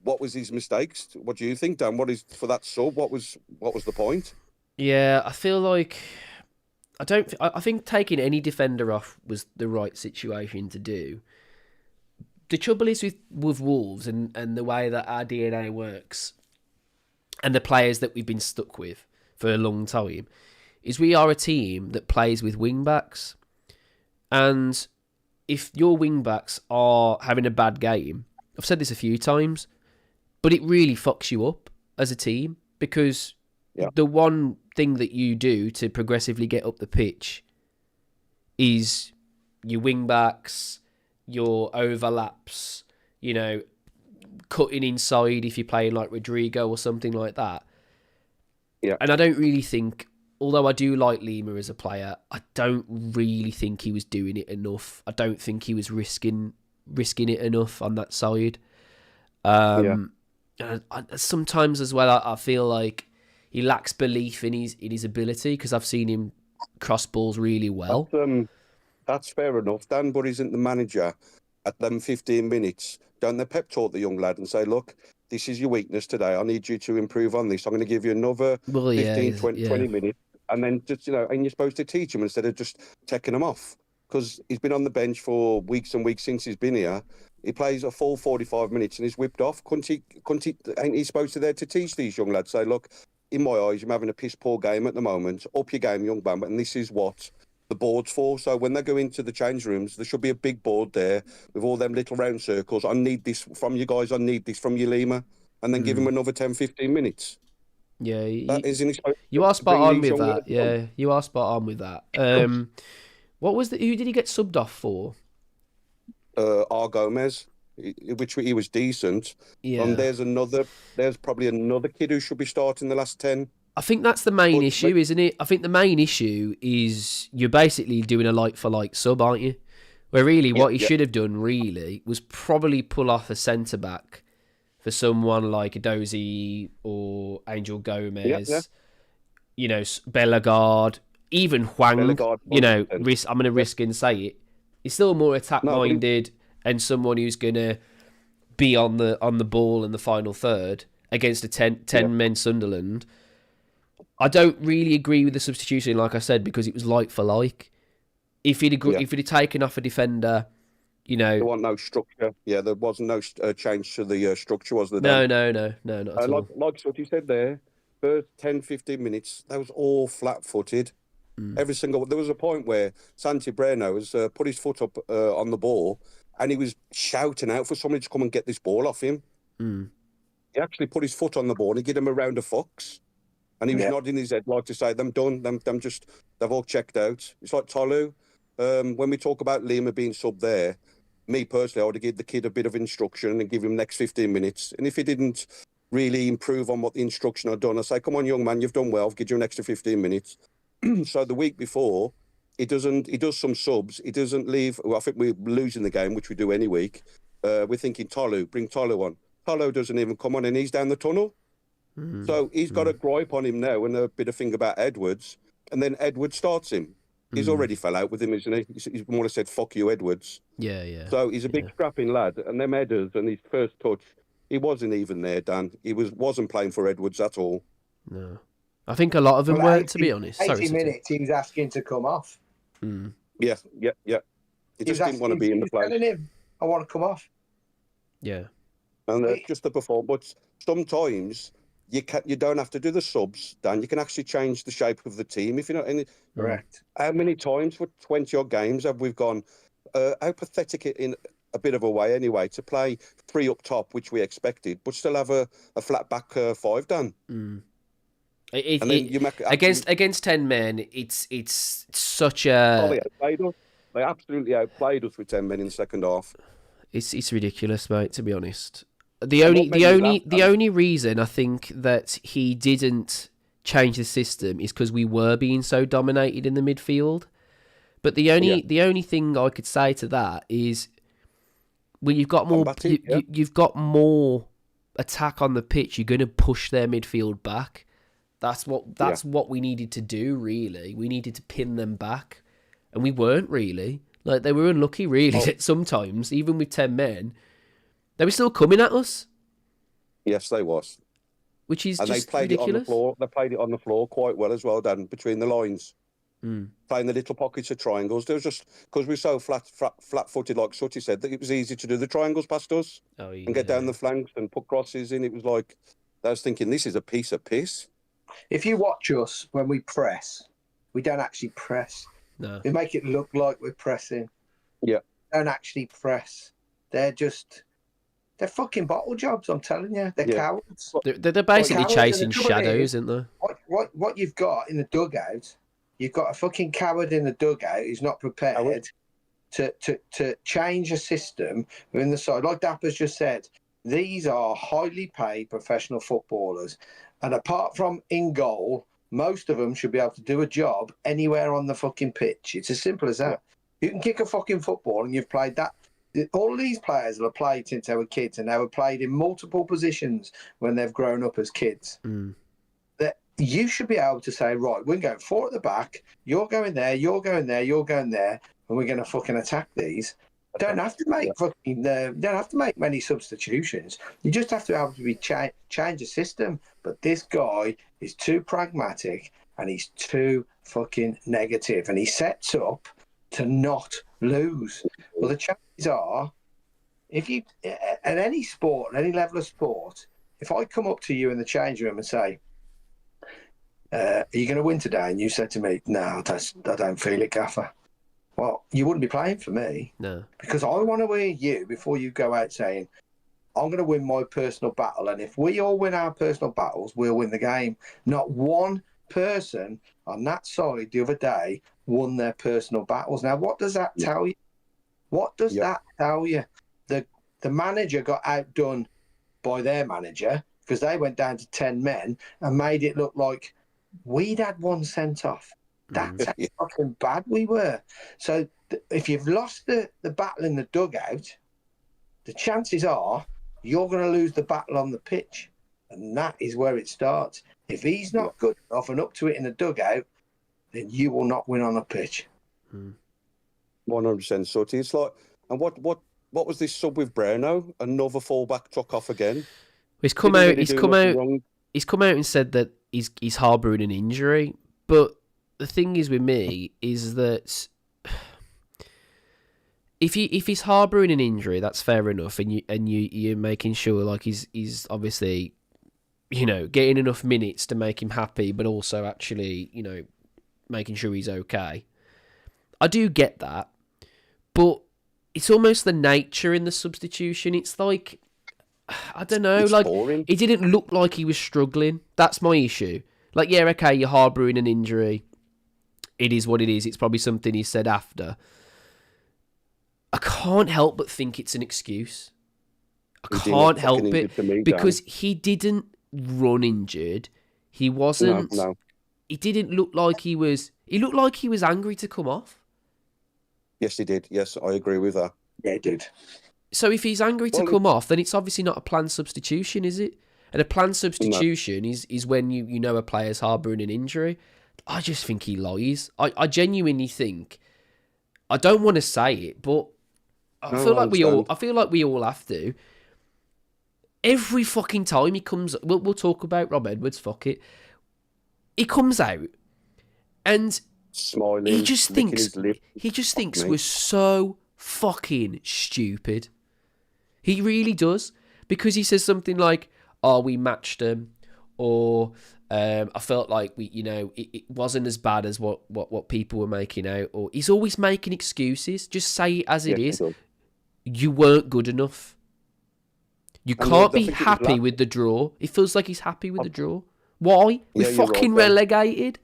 what was his mistakes? What do you think, Dan? What is for that sub? What was the point? Yeah, I feel like I think taking any defender off was the right situation to do. The trouble is with Wolves and the way that our DNA works and the players that we've been stuck with for a long time is we are a team that plays with wing-backs. And if your wing-backs are having a bad game, I've said this a few times, but it really fucks you up as a team because the one thing that you do to progressively get up the pitch is your wing-backs, your overlaps, cutting inside if you're playing like Rodrigo or something like that. Yeah. And I don't really think, although I do like Lima as a player, I don't really think he was doing it enough. I don't think he was risking it enough on that side. Sometimes as well, I feel like he lacks belief in his ability because I've seen him cross balls really well. That's fair enough, Dan, but isn't the manager at them 15 minutes, don't they pep talk the young lad and say, look, this is your weakness today. I need you to improve on this. I'm going to give you another 15, 20 minutes. And then just, and you're supposed to teach him instead of just taking him off. because he's been on the bench for weeks and weeks since he's been here. He plays a full 45 minutes and he's whipped off. Ain't he supposed to there to teach these young lads? Say, look, in my eyes, you're having a piss poor game at the moment. Up your game, young man. And this is what the board's for. So when they go into the change rooms, there should be a big board there with all them little round circles. I need this from you guys. I need this from you, Lima. And then give him another 10, 15 minutes. Yeah, you are spot on with that. Yeah, you are spot on with that. What was who did he get subbed off for? R. Gomez, which he was decent. Yeah. And there's probably another kid who should be starting the last 10. I think that's the main issue, isn't it? I think the main issue is you're basically doing a like-for-like sub, aren't you? Where really what he should have done really was probably pull off a centre-back for someone like a Dozy or Angel Gomez, you know, Bellegarde, even Hwang, you know, I'm going to risk and say it. He's still more attack-minded and someone who's going to be on the ball in the final third against a 10-men Sunderland. I don't really agree with the substitution, like I said, because it was like for like. If he'd taken off a defender, you know, there wasn't no structure. Yeah, there wasn't no change to the structure, was there? No, not at all. Like what you said there, first 10, 15 minutes, that was all flat-footed. Every single. There was a point where Santi Breno was put his foot up on the ball, and he was shouting out for somebody to come and get this ball off him. He actually put his foot on the ball and he gave him a round of fucks. And he was nodding his head like to say, "Them done. They've all checked out." It's like Tolu. When we talk about Lima being sub there, me personally, I would have given the kid a bit of instruction and give him next 15 minutes. And if he didn't really improve on what the instruction had done, I say, "Come on, young man, you've done well. I'll give you an extra 15 minutes." So the week before, he does some subs. He doesn't leave. Well, I think we're losing the game, which we do any week. We're thinking bring Tolu on. Tolu doesn't even come on, and he's down the tunnel. So he's got a gripe on him now and a bit of thing about Edwards. And then Edwards starts him. He's already fell out with him, isn't he? He's more or less said, "Fuck you, Edwards." Yeah. So he's a big scrapping lad. And them headers and his first touch, he wasn't even there, Dan. He wasn't playing for Edwards at all. No. I think a lot of them weren't, to be honest. 80 minutes, he was asking to come off. Yeah. He just didn't want to be in the play. Telling him, "I want to come off." Yeah. And just the performance. But sometimes you don't have to do the subs, Dan. You can actually change the shape of the team if you're not in it. Correct. How many times for 20-odd games have we gone, how pathetic it in a bit of a way anyway, to play 3 up top, which we expected, but still have a flat back 5, Dan? Against 10 men, it's such a... They absolutely outplayed us with 10 men in the second half. It's ridiculous, mate, to be honest. The only reason I think that he didn't change the system is because we were being so dominated in the midfield. But the only thing I could say to that is when you've got you've got more attack on the pitch, you're going to push their midfield back. That's what we needed to do. Really, we needed to pin them back, and we weren't really. Like, they were unlucky, really. That sometimes, even with 10 men, they were still coming at us. Yes, they was. Which is and just they played ridiculous. It on the floor. They played it on the floor quite well as well, Dan, between the lines. Playing the little pockets of triangles. There was just, because we're so flat-footed, like Sutty said, that it was easy to do the triangles past us and get down the flanks and put crosses in. It was like, I was thinking, this is a piece of piss. If you watch us when we press, we don't actually press. No. We make it look like we're pressing. Yeah. They don't actually press. They're fucking bottle jobs, I'm telling you. They're cowards. They're basically chasing shadows, aren't they? What you've got in the dugout, you've got a fucking coward in the dugout who's not prepared to change a system within the side. Like Dapper's just said, these are highly paid professional footballers. And apart from in goal, most of them should be able to do a job anywhere on the fucking pitch. It's as simple as that. You can kick a fucking football and you've played that. All these players have played since they were kids, and they were played in multiple positions when they've grown up as kids. That you should be able to say, right, we're going 4 at the back, you're going there, you're going there, you're going there, and we're going to fucking attack these. Don't have to make don't have to make many substitutions. You just have to be able to change the system. But this guy is too pragmatic and he's too fucking negative, and he sets up to not lose. Well, the chances are, if you at any sport, at any level of sport, if I come up to you in the change room and say, "Are you going to win today?" and you said to me, "No, I don't feel it, Gaffer." Well, you wouldn't be playing for me. No. Because I want to hear you before you go out saying, "I'm going to win my personal battle, and if we all win our personal battles, we'll win the game." Not one person on that side the other day won their personal battles. Now, what does that tell you? What does that tell you? The manager got outdone by their manager because they went down to 10 men and made it look like we'd had one sent off. That's how fucking bad we were. So if you've lost the battle in the dugout, the chances are you're going to lose the battle on the pitch. And that is where it starts. If he's not good enough and up to it in the dugout, then you will not win on the pitch. 100% Sutty. It's like, and what was this sub with Breno? Another fullback took off again. He's come out and said that he's harbouring an injury. But the thing is with me is that if he's harbouring an injury, that's fair enough, and you're making sure like he's obviously, you know, getting enough minutes to make him happy, but also actually, you know, making sure he's okay. I do get that, but it's almost the nature in the substitution. It's like, I don't know, it's like boring. It didn't look like he was struggling. That's my issue. Like, yeah, okay, you're harbouring an injury. It is what it is. It's probably something he said after. I can't help but think it's an excuse. I can't help it because he didn't run injured. He wasn't. No. He didn't look like he was. He looked like he was angry to come off. Yes, he did. Yes, I agree with that. Yeah, he did. So if he's angry to come off, then it's obviously not a planned substitution, is it? And a planned substitution is when you know a player's harbouring an injury. I just think he lies. I genuinely think. I don't want to say it, but I feel like we all have to. Every fucking time he comes, we'll talk about Rob Edwards. Fuck it. He comes out, and smiling. He just thinks we're so fucking stupid. He really does, because he says something like, "Oh, we matched them," or I felt like it wasn't as bad as what people were making out. Or he's always making excuses. Just say it as it is. You weren't good enough. You can't be happy with the draw. It feels like he's happy with the draw. Why? We're fucking relegated.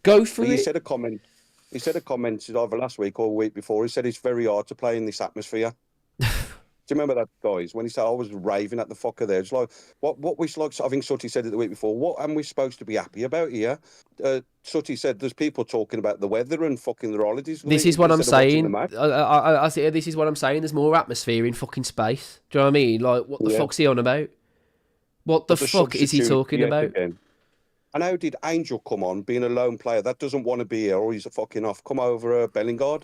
Go for it. He said a comment either last week or a week before. He said it's very hard to play in this atmosphere. Do you remember that, guys? When he said I was raving at the fucker there. It's like, what we like, I think Sutty said it the week before. What am we supposed to be happy about here? Sutty said there's people talking about the weather and fucking the holidays. This is what I'm saying. I say this is what I'm saying. There's more atmosphere in fucking space. Do you know what I mean? Like, what the fuck's he on about? What the fuck is he talking about? Again. And how did Angel come on, being a lone player that doesn't want to be here, or he's a fucking off, come over Bellingham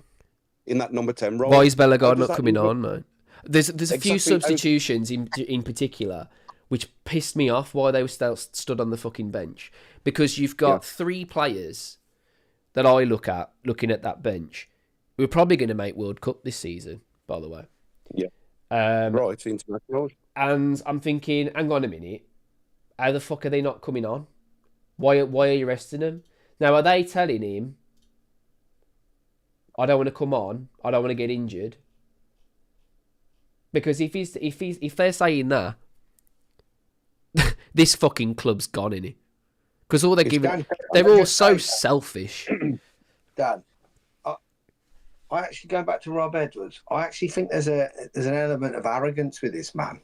in that number 10 role? Why is Bellingham not coming on, man? There's a few substitutions in particular which pissed me off why they were still stood on the fucking bench. Because you've got three players that I looking at that bench. We're probably going to make World Cup this season, by the way. Yeah. Right, international. And I'm thinking, hang on a minute, how the fuck are they not coming on? Why are you resting them? Now, are they telling him, I don't want to come on, I don't want to get injured? Because if they're saying that, this fucking club's gone, innit? Because all they're all so selfish. Dan, I actually, going back to Rob Edwards, I actually think there's an element of arrogance with this man.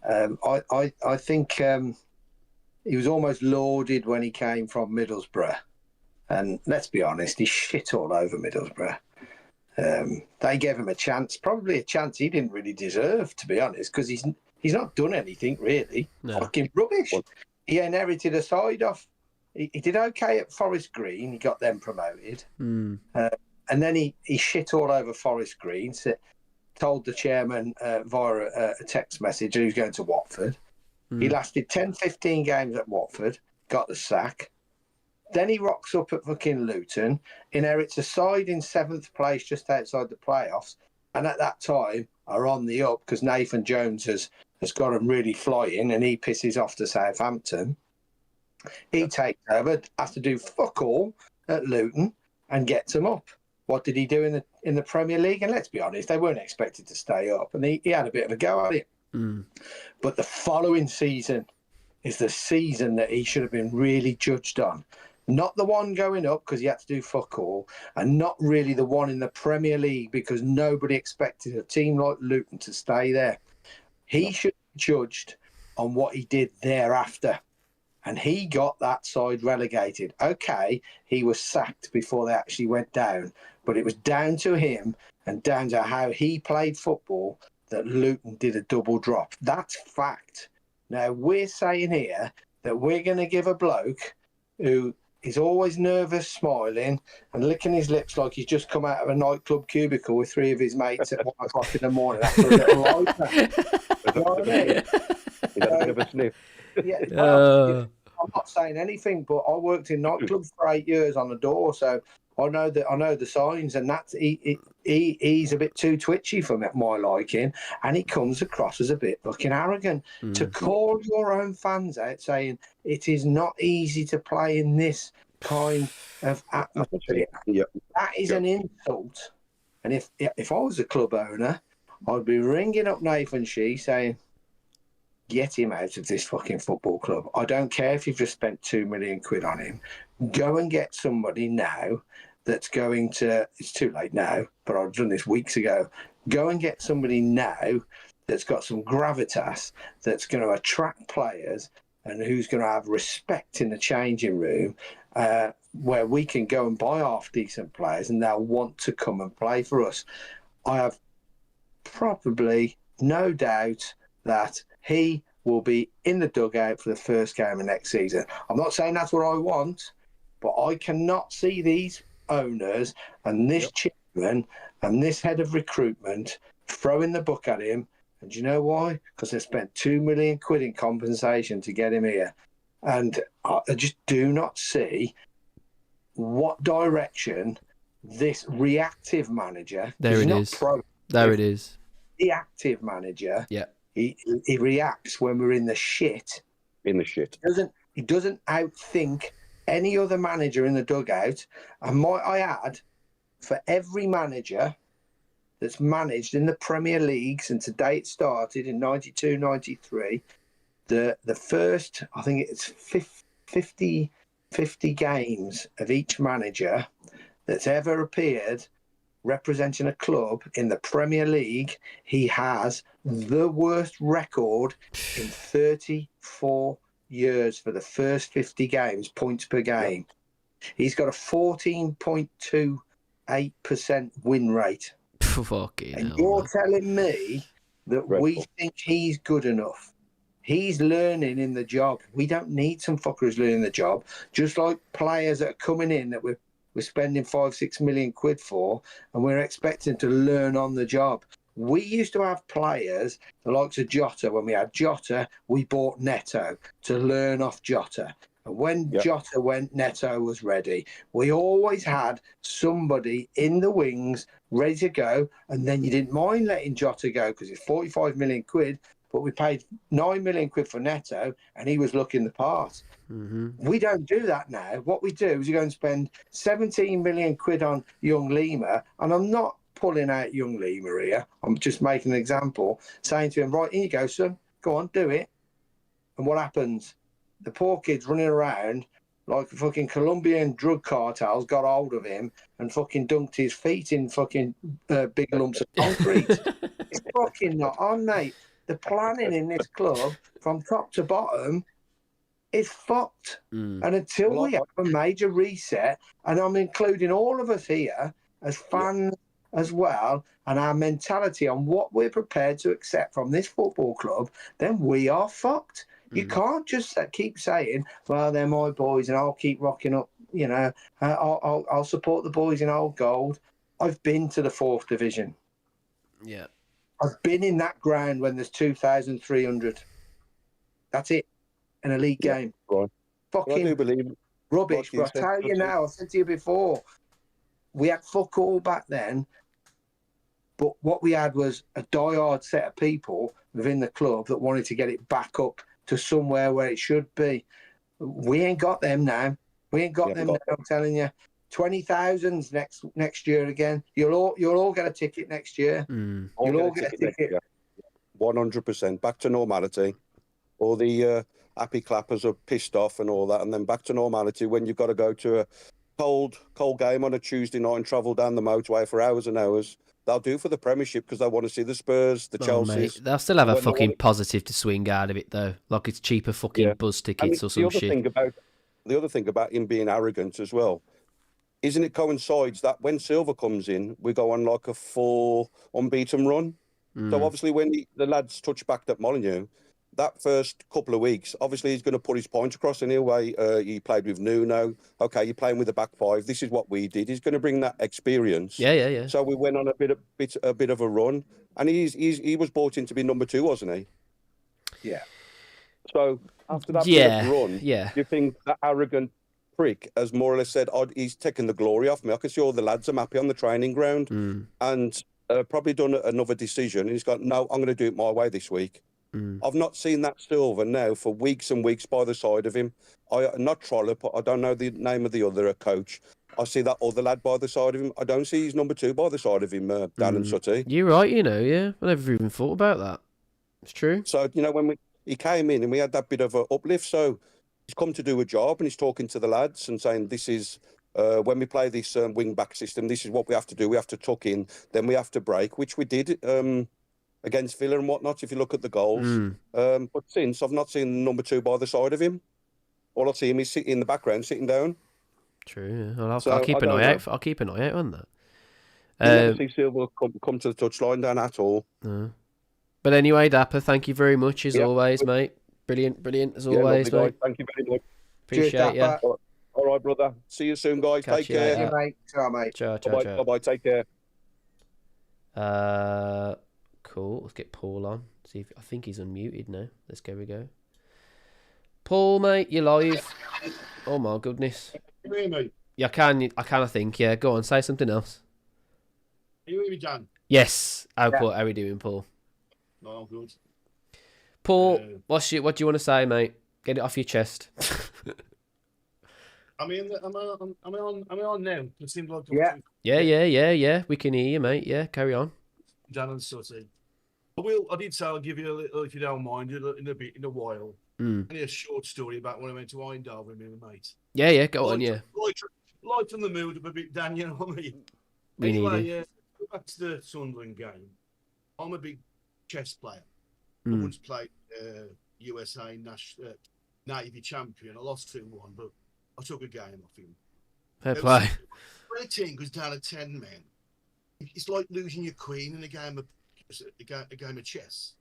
I think he was almost lauded when he came from Middlesbrough, and let's be honest, he shit all over Middlesbrough. They gave him a chance, probably a chance he didn't really deserve, to be honest, because he's not done anything really. No. Fucking rubbish. He inherited a side off. He did okay at Forest Green. He got them promoted, and then he shit all over Forest Green. Told the chairman via a text message he was going to Watford. He lasted 10, 15 games at Watford, got the sack, Then he rocks up at fucking Luton, inherits a side in 7th place just outside the playoffs, and at that time are on the up because Nathan Jones has got him really flying, and he pisses off to Southampton. He takes over, has to do fuck all at Luton, and gets them up. What did he do in the Premier League? And let's be honest, they weren't expected to stay up, and he had a bit of a go at it. But the following season is the season that he should have been really judged on. Not the one going up because he had to do fuck all, and not really the one in the Premier League because nobody expected a team like Luton to stay there. He should be judged on what he did thereafter. And he got that side relegated. Okay, he was sacked before they actually went down, but it was down to him and down to how he played football that Luton did a double drop. That's fact. Now, we're saying here that we're going to give a bloke who is always nervous, smiling, and licking his lips like he's just come out of a nightclub cubicle with 3 of his mates at 1 o'clock in the morning after a little lighter. You know what I mean? He had a bit of a sniff. Yeah, well, I'm not saying anything, but I worked in nightclubs for 8 years on the door, so I know the signs, and that's he's a bit too twitchy for my liking, and he comes across as a bit fucking arrogant. To call your own fans out saying it is not easy to play in this kind of atmosphere, that is an insult. And if I was a club owner, I'd be ringing up Nathan Shee saying, get him out of this fucking football club. I don't care if you've just spent £2 million on him. Go and get somebody now that's going to, it's too late now, but I've done this weeks ago. Go and get somebody now that's got some gravitas, that's going to attract players and who's going to have respect in the changing room, where we can go and buy half decent players and they'll want to come and play for us. I have probably no doubt that he will be in the dugout for the first game of next season. I'm not saying that's what I want, but I cannot see these owners and this chairman and this head of recruitment throwing the book at him. And do you know why? Because they spent £2 million in compensation to get him here. And I just do not see what direction this reactive manager... There it is. There it is. The active manager... Yeah. He reacts when we're in the shit. In the shit. He doesn't outthink any other manager in the dugout. And might I add, for every manager that's managed in the Premier League since the day it started in 92, 93, the first, I think it's 50 games of each manager that's ever appeared representing a club in the Premier League, he has the worst record in 34 years for the first 50 games, points per game. He's got a 14.28% win rate. And you're telling me that we think he's good enough. He's learning in the job. We don't need some fuckers learning the job. Just like players that are coming in that we're spending 5-6 million quid for, and we're expecting to learn on the job. We used to have players, the likes of Jota. When we had Jota, we bought Neto to learn off Jota. And when Jota went, Neto was ready. We always had somebody in the wings ready to go, and then you didn't mind letting Jota go because it's 45 million quid, but we paid 9 million quid for Neto, and he was looking the part. We don't do that now. What we do is we go and spend 17 million quid on young Lima, and I'm not pulling out young Lima here. I'm just making an example, saying to him, right, here you go, son. Go on, do it. And what happens? The poor kid's running around like fucking Colombian drug cartels got hold of him and fucking dunked his feet in fucking big lumps of concrete. It's fucking not on, mate. The planning in this club from top to bottom is fucked. And until we have a major reset, and I'm including all of us here as fans as well, and our mentality on what we're prepared to accept from this football club, then we are fucked. You can't just keep saying, well, they're my boys and I'll keep rocking up, you know, I'll support the boys in old gold. I've been to the 4th division. Yeah. I've been in that ground when there's 2,300. That's it. An elite game. Right. Fucking I do believe Rubbish. Like you But I said, tell you now, I said to you before, we had fuck all back then. But what we had was a die-hard set of people within the club that wanted to get it back up to somewhere where it should be. We ain't got them now. We ain't got them now, I'm telling you. 20,000 next year again. You'll all get a ticket next year. Mm. You'll all get a ticket. 100%. Back to normality. All the happy clappers are pissed off and all that, and then back to normality when you've got to go to a cold game on a Tuesday night and travel down the motorway for hours and hours. They'll do for the Premiership because they want to see the Spurs, the Chelseas. Mate, they'll still have a fucking positive to swing out of it though. Like it's cheaper fucking buzz tickets or some shit. The other thing about him being arrogant as well, isn't it coincides that when Silva comes in, we go on like a full unbeaten run. So obviously when the lads touch back at Molineux, that first couple of weeks, obviously he's going to put his point across anyway. He played with Nuno. Okay, you're playing with the back five. This is what we did. He's going to bring that experience. Yeah. So we went on a bit of a run, and he was brought in to be number 2, wasn't he? Yeah. So after that bit of run, you think that arrogant prick has more or less said, "Oh, he's taken the glory off me." I can see all the lads are happy on the training ground, and probably done another decision. And he's got, "No, I'm going to do it my way this week." I've not seen that Silva now for weeks and weeks by the side of him. Not Trollope, I don't know the name of the other coach. I see that other lad by the side of him. I don't see his number 2 by the side of him, Dan and Sutty. You're right, I never even thought about that. It's true. So, when he came in and we had that bit of an uplift, so he's come to do a job and he's talking to the lads and saying, this is, when we play this wing-back system, this is what we have to do. We have to tuck in, then we have to break, which we did against Villa and whatnot, if you look at the goals. But since, I've not seen number 2 by the side of him. All I see him is sitting in the background, sitting down. True, yeah. I'll keep an eye out. I'll keep an eye out on that. You never see Silva come to the touchline down at all. But anyway, Dapper, thank you very much as always, mate. Brilliant as always, mate. Thank you very much. Appreciate you. All right, brother. See you soon, guys. Take care. See you, mate. Ciao, mate. Ciao. Bye-bye. Take care. Cool. Let's get Paul on. See if I think he's unmuted now. Let's go. Paul, mate, you're live. Oh my goodness. Can you hear me? Yeah, I think. Yeah, go on. Say something else. Can you hear me, Dan? Yes. How are we doing, Paul? No, I'm good. Paul, what do you want to say, mate? Get it off your chest. Am I on now? It seems like Yeah. We can hear you, mate. Yeah, carry on. Dan and Sutty. I did say I'll give you a little, if you don't mind, in a while. Only a short story about when I went to Eindhoven with my mate. Yeah, go on, yeah. Lighten the mood up a bit, Dan, you know what I mean? Anyway, go back to the Sunderland game. I'm a big chess player. I once played USA Navy champion. I lost 2-1, but I took a game off him. Fair play. When a team goes down to 10 men, it's like losing your queen in a game of chess.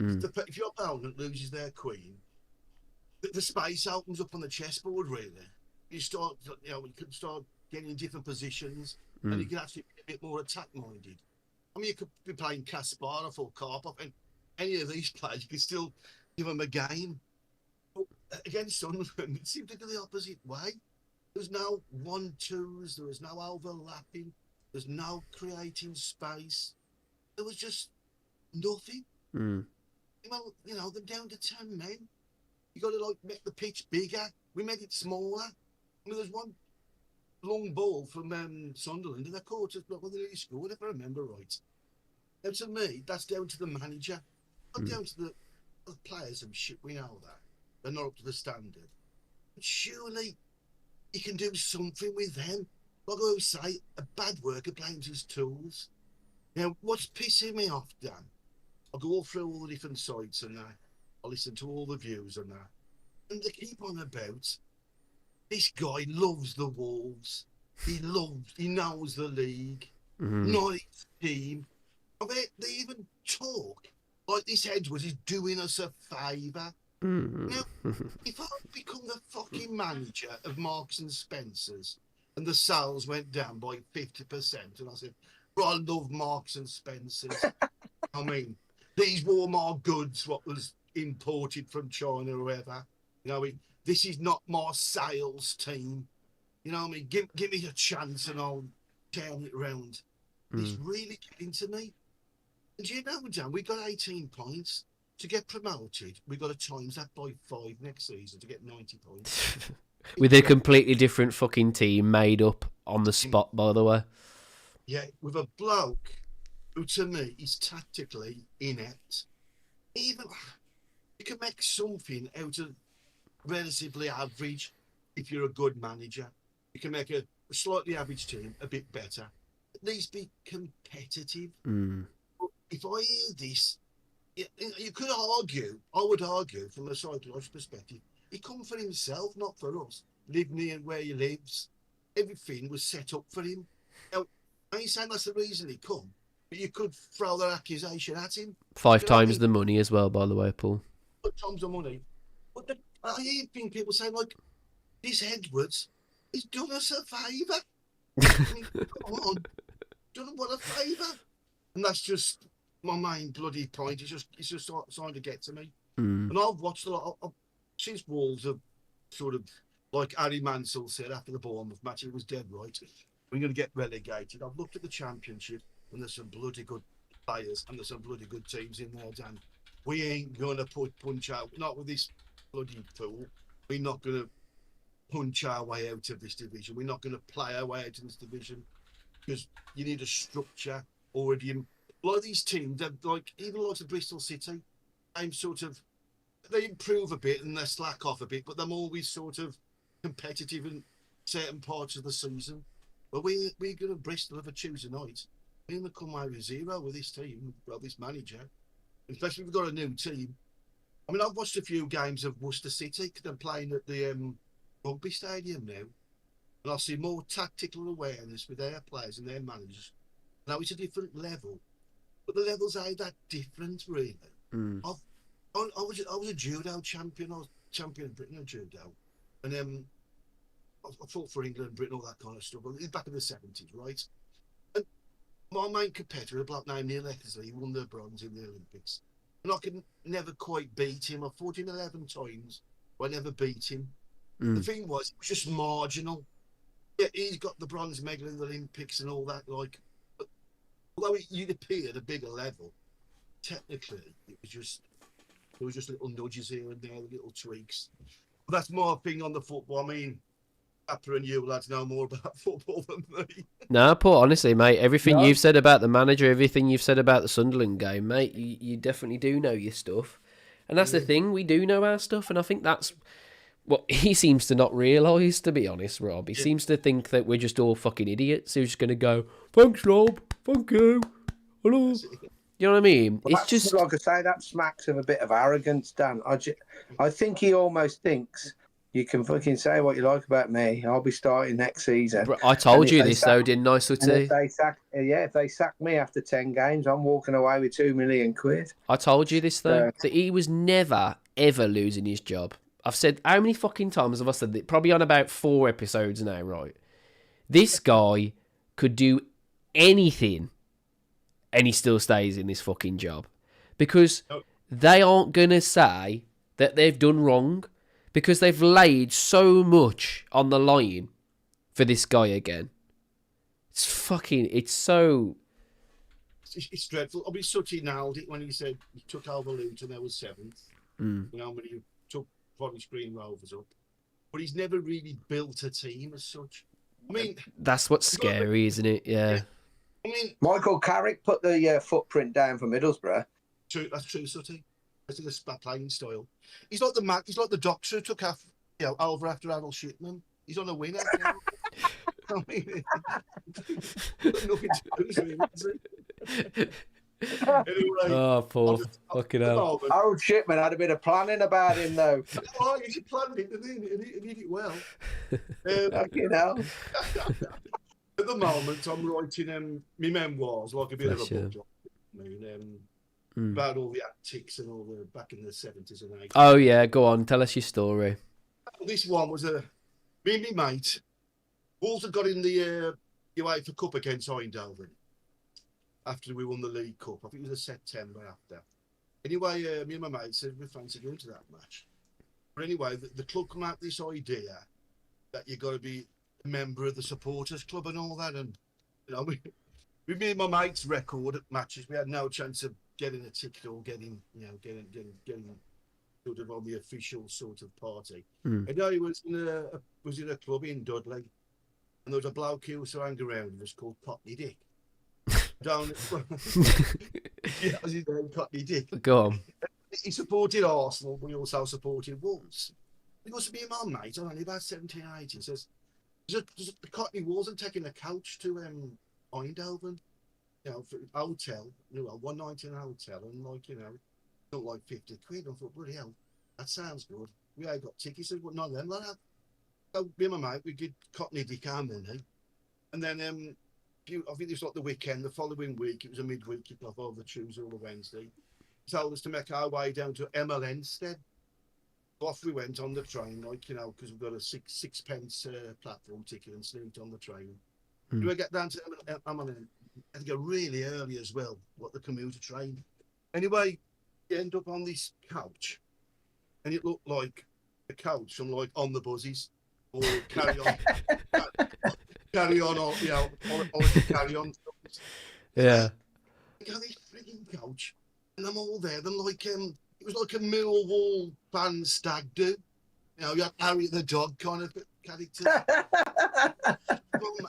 If your opponent loses their queen, the space opens up on the chessboard. Really, you can start getting in different positions, and you can actually be a bit more attack-minded. I mean, you could be playing Kasparov or Karpov, and any of these players, you can still give them a game. But against Sunderland, it seemed to go the opposite way. There's no 1-2s, there was no overlapping, there's no creating space. There was just nothing. Well, they're down to 10 men. You got to make the pitch bigger. We made it smaller. I mean, there's one long ball from Sunderland, and they caught us, but whether they scored, if I remember right. Now, to me, that's down to the manager, not down to the players and shit. We know that they're not up to the standard. But surely you can do something with them. Like I always say, a bad worker blames his tools. Now, what's pissing me off, Dan? I go all through all the different sites and that. I listen to all the views and that. And they keep on about, this guy loves the Wolves. He knows the league, not his team. I mean, they even talk like this Edwards is doing us a favour. Now, if I become the fucking manager of Marks and Spencer's and the sales went down by 50%, and I said, well, I love Marks and Spencer's. I mean, these Walmart goods, what was imported from China or whatever, this is not my sales team. You know what I mean? Give me a chance and I'll turn it around. It's really getting to me. And you know, Dan, we got 18 points. To get promoted, we've got to times that by 5 next season to get 90 points. With a completely different fucking team made up on the spot, by the way. Yeah, with a bloke who, to me, is tactically inept. Even you can make something out of relatively average if you're a good manager. You can make a slightly average team a bit better. At least be competitive. But if I hear this, you could argue, I would argue from a psychological perspective, he come for himself, not for us. Live near where he lives. Everything was set up for him. Now, I ain't saying that's the reason he come, but you could throw that accusation at him. 5 times the money as well, by the way, Paul. 5 times the money. But I hear people say, like, this Edwards, he's done us a favour. I mean, come on. Done him what a favour. And that's just my main bloody point. It's just starting to get to me. And I've watched a lot since Wolves have sort of, like Harry Mansell said after the Bournemouth match, it was dead right. We're going to get relegated. I've looked at the Championship and there's some bloody good players and there's some bloody good teams in there, Dan. We ain't going to punch out, not with this bloody fool. We're not going to punch our way out of this division. We're not going to play our way out of this division because you need a structure already in. A lot of these teams, like even like the Bristol City, I'm sort of, they improve a bit and they slack off a bit, but they're always sort of competitive in certain parts of the season. But we're going to Bristol have a Tuesday night. We're going to come out with 0 with this team, well, this manager, especially if we've got a new team. I mean, I've watched a few games of Worcester City because I'm playing at the rugby stadium now, and I see more tactical awareness with their players and their managers. Now it's a different level. But the levels ain't that different, really. I was a judo champion. I was champion of Britain in judo. And I fought for England, Britain, all that kind of stuff. It was back in the 70s, right? And my main competitor, a bloke named Neil Eckersley, won the bronze in the Olympics. And I could never quite beat him. I fought him 11 times, but I never beat him. The thing was, it was just marginal. Yeah, he's got the bronze medal in the Olympics and all that, like... Although you'd appear at a bigger level, technically there was just little nudges here and there, little tweaks. But that's my thing on the football. I mean, Apper and you lads know more about football than me. No, Paul, honestly, mate, everything you've said about the manager, everything you've said about the Sunderland game, mate, you definitely do know your stuff. And that's the thing, we do know our stuff, and I think that's what he seems to not realise, to be honest, Rob. He seems to think that we're just all fucking idiots who's just going to go, thanks, Rob, thank you, hello. You know what I mean? Well, it's just... Like I say, that smacks of a bit of arrogance, Dan. I think he almost thinks you can fucking say what you like about me. I'll be starting next season. I told you this, though, didn't I, Sutty? If they sack me after 10 games, I'm walking away with £2 million. I told you this, though, that he was never, ever losing his job. I've said, how many fucking times have I said that? Probably on about 4 episodes now, right? This guy could do anything and he still stays in this fucking job. Because they aren't going to say that they've done wrong because they've laid so much on the line for this guy again. It's so... It's dreadful. I mean, Sutty nailed it when he said he took over Luton, there was 7th. You know, when he took Forest Green Rovers up. But he's never really built a team as such. I mean... That's what's scary, isn't it? Yeah. I mean... Michael Carrick put the footprint down for Middlesbrough. True, that's true, Sutty. That's the playing style. He's like the doctor who took over after Harold Shipman. He's on a winner. I mean, nothing to lose, really. Anyway, oh, Paul. Fucking hell. Harold Shipman had a bit of planning about him, though. Oh, he planned it, and he did it well. Fucking hell. At the moment, I'm writing my memoirs, like a bit of a book. About all the antics and all the back in the 70s and 80s. Oh, yeah, go on. Tell us your story. This one was me and my mate. Wolves had got in the UEFA Cup against Eindhoven after we won the League Cup. I think it was September after. Anyway, me and my mate said we fancy going to that match. But anyway, the club come out with this idea that you got to be a member of the supporters club and all that, and you know, with me and my mates' record at matches, we had no chance of getting a ticket or getting sort of on the official sort of party. Mm. And he was in a club in Dudley, and there was a bloke who used to hang around. It was called Cockney Dick. Down, yeah, was his name, Cockney Dick. Go on. He supported Arsenal, but he also supported Wolves. He must be my mate, only about 17 or 18. He says, the Cockney Wolves are taking a couch to Eindhoven, you know, for a hotel, one night in a hotel, and like, you know, not like 50 quid. I thought, bloody hell, that sounds good. We ain't got tickets, but none of them like that. So me and my mate, we did Cockney Dick our money, and then I think it was like the weekend, the following week, it was a midweek kickoff over the Tuesday or the Wednesday. He told us to make our way down to ML instead. Off we went on the train, like, you know, because we've got a sixpence platform ticket and sneaked on the train. We get down to ML, had to go really early as well, what the commuter train. Anyway, you end up on this couch, and it looked like a couch from like On the Buzzies or Carry On, Carry On, or you know, or Carry On. Yeah. I got this freaking couch, and I'm all there. Then like it was like a Millwall band stag do. You know, you had Harry the dog kind of characters.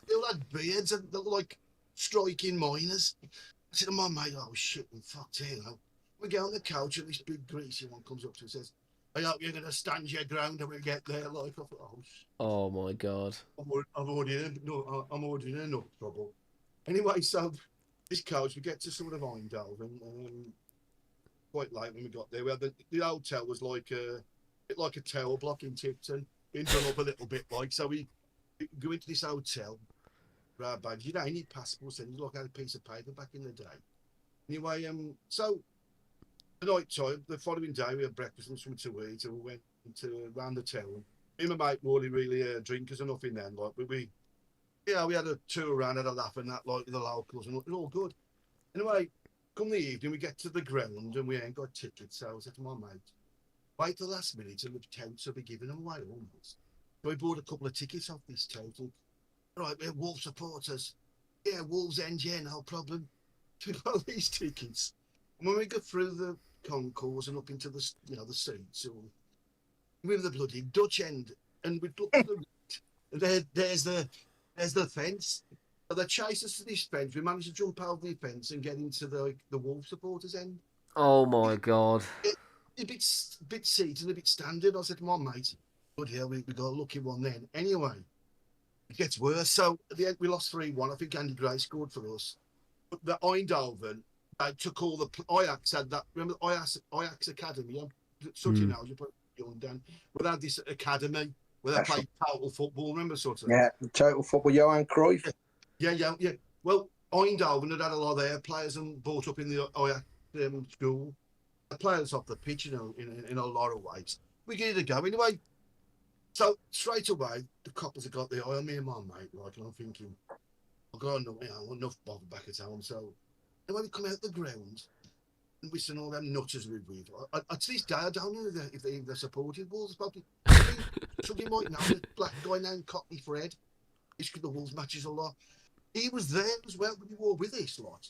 They all had beards and they were like striking miners. I said to my mate, oh shit, we fucked here, you know. We get on the couch and this big greasy one comes up to us and says, I hope you're going to stand your ground when we get there. Like, I thought, oh shit. Oh my God. I'm already in enough trouble. Anyway, so this couch, we get to sort of Eindhoven, quite late when we got there. We had the hotel was like a bit like a tower block in Tipton, been done up a little bit like. So we go into this hotel, grab bags. You don't need passports then. You look at a piece of paper back in the day. Anyway, so the night time, the following day, we had breakfast and something to eat, and we went around the town. Me and my mate were really drinkers and nothing then. Like we had a tour around, had a laugh and that, like the locals, and it was all good. Anyway, come the evening, we get to the ground and we ain't got tickets. So I said to my mate, wait till the last minute and the tents will be giving them away almost. So we bought a couple of tickets off this tent. Right, we're Wolves supporters. Yeah, Wolves end, yeah, no problem. We got these tickets. And when we go through the concourse and up into the seats, or we're the bloody Dutch end, and we look at the right, there's the fence. So they chase us to this fence. We managed to jump over the fence and get into the Wolves supporters end. Oh my God. A bit seated and a bit standard. I said to my mate, good hell, we got a lucky one then. Anyway, it gets worse. So at the end, we lost 3-1. I think Andy Gray scored for us. But the Eindhoven, took all the Ajax had that. Remember the Ajax Academy? Such a now you put young Dan. Well, they had this academy where they played total football. Remember sort of? Yeah, total football. Johan Cruyff. Yeah. Well, Eindhoven had a lot of their players and brought up in the Ajax school. The players off the pitch, you know, in a lot of ways. We gave it a go anyway. So straight away, the coppers have got the eye on me and my mate, like, and I'm thinking, I've got enough bother back at home. So and when we come out the ground and we seen all them nutters with, to this day, I don't know if they supported Wolves. Probably. Something might know, the black guy named Cockney Fred. He's got the Wolves matches a lot. He was there as well, but he were with this lot.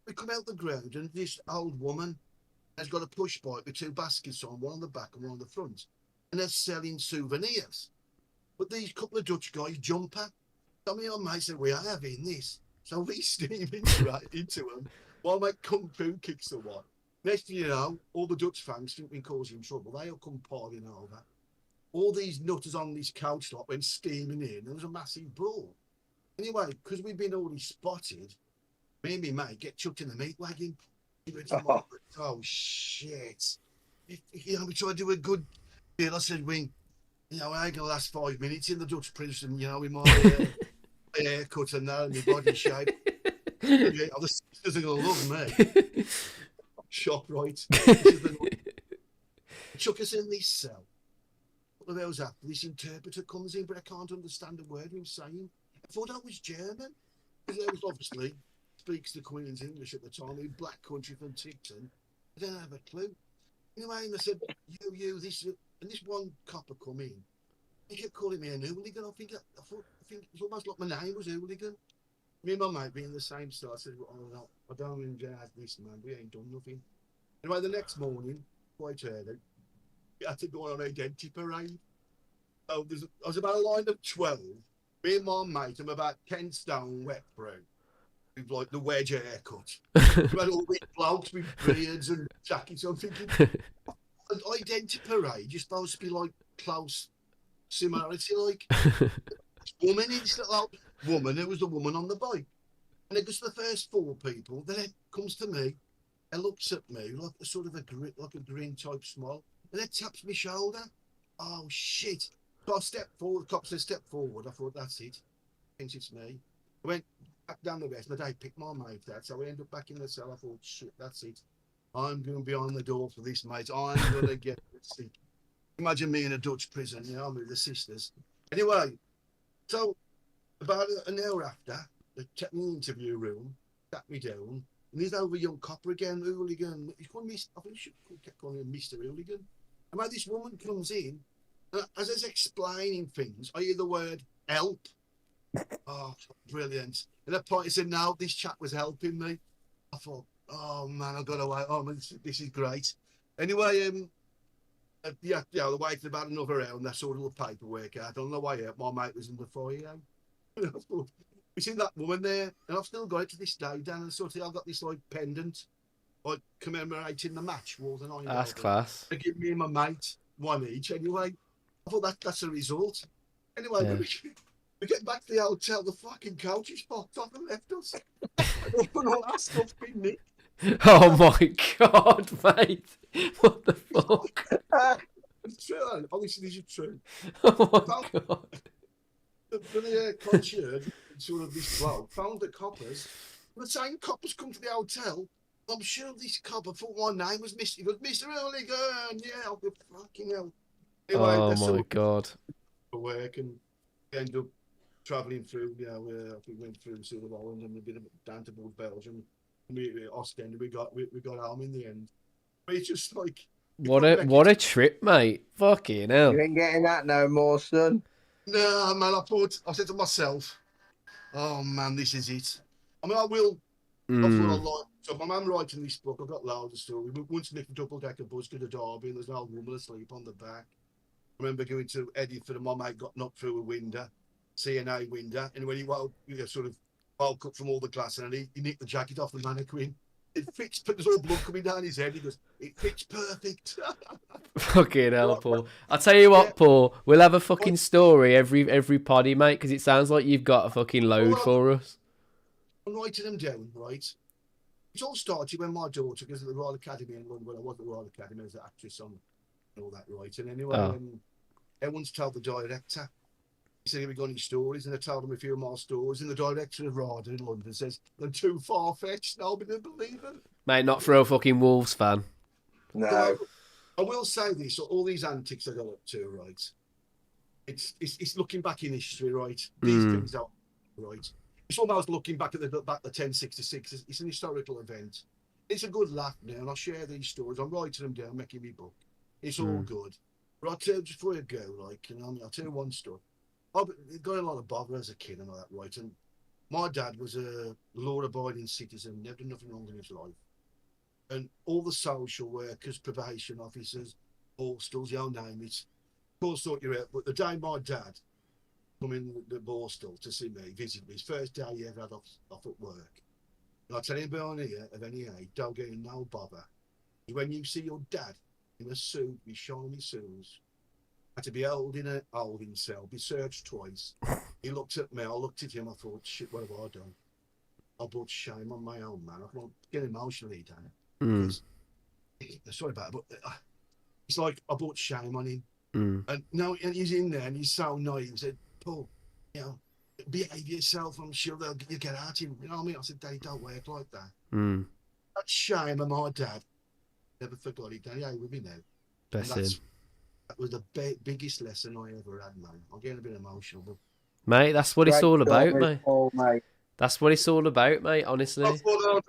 We come out the ground and this old woman has got a push bike with 2 baskets on, one on the back and one on the front. And they're selling souvenirs. But these couple of Dutch guys jump her. So me and my mate said, we are having this. So we steam into them while my kung fu kicks the one. Next thing you know, all the Dutch fans think we're causing trouble. They'll come pouring over. All these nutters on this couch lot went steaming in. There was a massive brawl. Anyway, because we've been already spotted, me and my mate get chucked in the meat wagon. He went, oh shit. You know, we tried to do a good deal. I said, I ain't going to last 5 minutes in the Dutch prison, you know, with my haircut and that and my body shape. The sisters are going to love me. Shock, right? Chuck us in this cell. A couple of hours after, this interpreter comes in, but I can't understand a word he's saying. I thought I was German. Because I was obviously speaks the Queen's English at the time, black country from Tipton. I don't have a clue. Anyway, and I said, you, this And this one copper come in. He kept calling me a hooligan. I think it was almost like my name was hooligan. Me and my mate being the same style. I said, oh, no, I don't even have this, man. We ain't done nothing. Anyway, the next morning, quite early, we had to go on an identity parade. So I was about a line of 12. Me and my mate, I'm about 10 stone wet through. With like the wedge haircut. We had all these blokes with beards and jackets. I'm thinking, an identity parade, you're supposed to be like close similarity, like woman, it's like woman, it was the woman on the bike. And it goes to the first 4 people, then it comes to me and looks at me like a sort of a green type smile, and then taps my shoulder. Oh shit. So I stepped forward, the cop said step forward. I thought that's it. Thinks it's me. I went back down the rest, and they picked my mate out. So I ended up back in the cell. I thought, shit, that's it. I'm going to be on the door for this, mate. I'm going to get sick. Imagine me in a Dutch prison, you know, with the sisters. Anyway, so about an hour after, they took me in the interview room, sat me down, and there's over young copper again, hooligan. He's called Mr. I think you should keep calling him Mr. Hooligan. And when this woman comes in, and as I was explaining things, I hear the word help. Oh, brilliant. And at that point, he said, no, this chap was helping me. I thought, oh, man, I got away. Oh, man, this is great. Anyway, the way for about another hour, and I saw all the paperwork out. On the way out, my mate was in the foyer. And I thought, we seen that woman there, and I've still got it to this day, Dan. And sort of, I've got this like pendant, like commemorating the match more than I know. That's class. They give me and my mate one each. Anyway, I thought that's a result. Anyway, Yeah. we get back to the hotel. The fucking coach is fucked off and left us. And all that stuff's been nicked. Oh my god, mate! What the fuck? It's true. Obviously, this is true. Oh my god! The concierge, sort of this bloke, found the coppers. The same coppers come to the hotel. I'm sure this copper thought my name was Mr. He goes, Mr. Hooligan. Yeah, I'll be fucking hell. Anyway, Oh my god! For work and end up travelling through. You know, we went through sort of Holland and a bit of down towards Belgium. Ostend. We got home in the end. But it's just like What a trip, mate! Fucking hell! You ain't getting that no more, son. no, man. I said to myself, oh man, this is it. I mean, I will. That's what I like. So my mum writing this book. I've got loads of stories. We once nicked a double-decker bus to the Derby, and there's an old woman asleep on the back. I remember going to Edinburgh, and my mate got knocked through a window, CNA window, and when he woke up from all the glass, and he nicked the jacket off the mannequin. It fits, but there's all blood coming down his head. He goes, it fits perfect. Fucking hell, Paul! I'll tell you what, Paul. We'll have a fucking story every poddy, mate, because it sounds like you've got a fucking load for us. I'm writing them down, right? It all started when my daughter goes to the Royal Academy in London. Well, I was at the Royal Academy as an actress and all that, right? And anyway, everyone's told the director. He said, have we got any stories? And I told him a few more stories. And the director of RADA in London says, they're too far-fetched. Nobody will believe it. Mate, not for a fucking Wolves fan. No. I will say this, all these antics I got up to, right? It's looking back in history, right? These things are right. It's almost looking back at the 1066. It's an historical event. It's a good laugh now, and I'll share these stories. I'm writing them down, making me book. It's all good. But I'll tell you, just before you go, like, I'll tell you one story. I've got a lot of bother as a kid and all that, right? And my dad was a law-abiding citizen, never done nothing wrong in his life. And all the social workers, probation officers, Borstalls, you name it, of course, sort you out. But the day my dad come in the Borstal to see me, visit me, his first day he ever had off at work. And I tell anybody on here of any age, don't get in no bother. When you see your dad in a suit with shiny shoes, had to be held in a holding cell, be searched twice. He looked at me, I looked at him, I thought, shit, what have I done? I brought shame on my own, man. I can't get emotionally, Dan. Sorry about it, but it's like I brought shame on him. And now he's in there and he's so naive. He said, Paul, behave yourself. I'm sure you get at him. You know what I mean? I said, Daddy, don't work like that. That shame of my dad. Never forgot it. Daddy, with me now. Bless him. That was the biggest lesson I ever had, man. I'm getting a bit emotional, but mate, that's what it's all about, mate. Paul, mate. That's what it's all about, mate. Honestly. I thought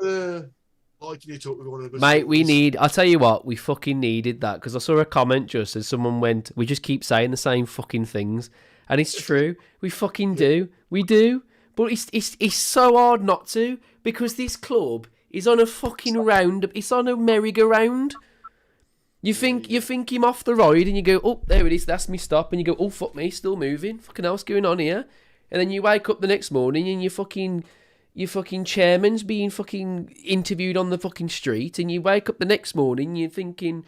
Liking it up with one of the Mate, stories. I'll tell you what, we fucking needed that, because I saw a comment just as someone went, we just keep saying the same fucking things. And it's true. We fucking do. We do. But it's so hard not to, because this club is on a fucking round. It's on a merry-go-round. You think him off the ride and you go, oh, there it is, that's me stop. And you go, oh, fuck me, still moving. Fucking hell's going on here? And then you wake up the next morning and your fucking chairman's being fucking interviewed on the fucking street. And you wake up the next morning and you're thinking,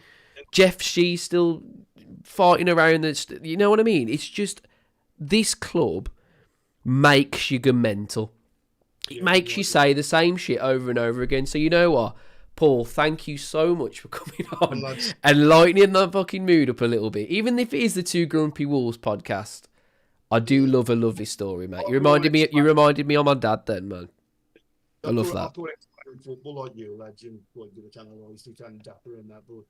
Jeff Shee's still farting around. You know what I mean? It's just, this club makes you go mental. It makes you say the same shit over and over again. So you know what? Paul, thank you so much for coming on and lightening the fucking mood up a little bit. Even if it is the Two Grumpy Wolves podcast, I do love a lovely story, mate. You reminded me of my dad then, man. I love that. Football like you, lads, and like the analyse it and dapper and that, but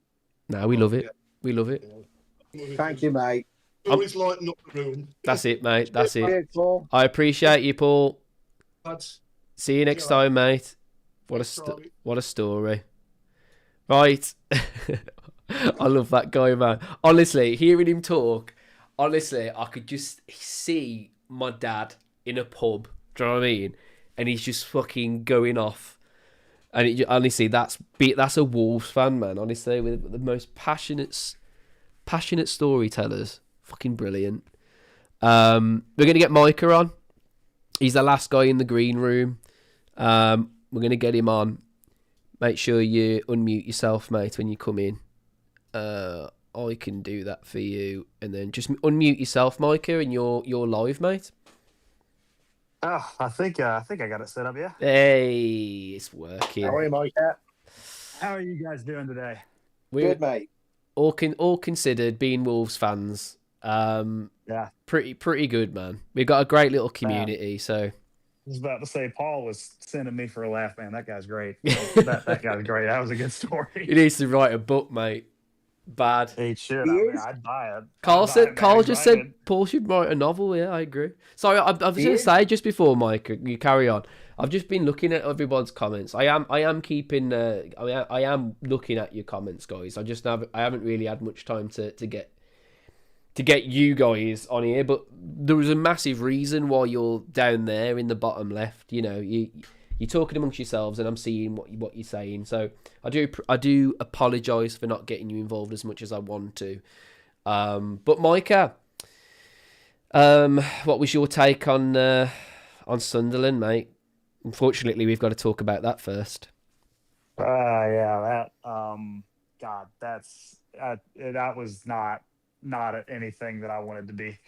no, we love it. We love it. Thank you, mate. Always lighten up the room. That's it, mate. That's it. Cheers, Paul. I appreciate you, Paul. Lads, See you next time, mate. What a story. Right. I love that guy, man. Honestly, hearing him talk, I could just see my dad in a pub. Do you know what I mean? And he's just fucking going off. And honestly, that's a Wolves fan, man. Honestly, with the most passionate storytellers. Fucking brilliant. We're going to get Micah on. He's the last guy in the green room. We're going to get him on. Make sure you unmute yourself, mate, when you come in. I can do that for you. And then just unmute yourself, Micah, and you're live, mate. Oh, I think I got it set up, yeah. Hey, it's working. How are you, Micah? How are you guys doing today? Good, mate. All considered, being Wolves fans, Yeah. pretty good, man. We've got a great little community, so... I was about to say, Paul was sending me for a laugh, man. That guy's great. that guy's great. That was a good story. He needs to write a book, mate. Bad. He should. I mean, I'd buy it. Carl just said Paul should write a novel. Yeah, I agree. Sorry, I was going to say just before, Mike, you carry on. I've just been looking at everyone's comments. I am keeping. I am looking at your comments, guys. I haven't really had much time to get you guys on here, but there was a massive reason why you're down there in the bottom left. You know, you're talking amongst yourselves, and I'm seeing what you're saying. So I do apologise for not getting you involved as much as I want to. But Micah, what was your take on Sunderland, mate? Unfortunately, we've got to talk about that first. Yeah, God, that was not anything that I wanted to be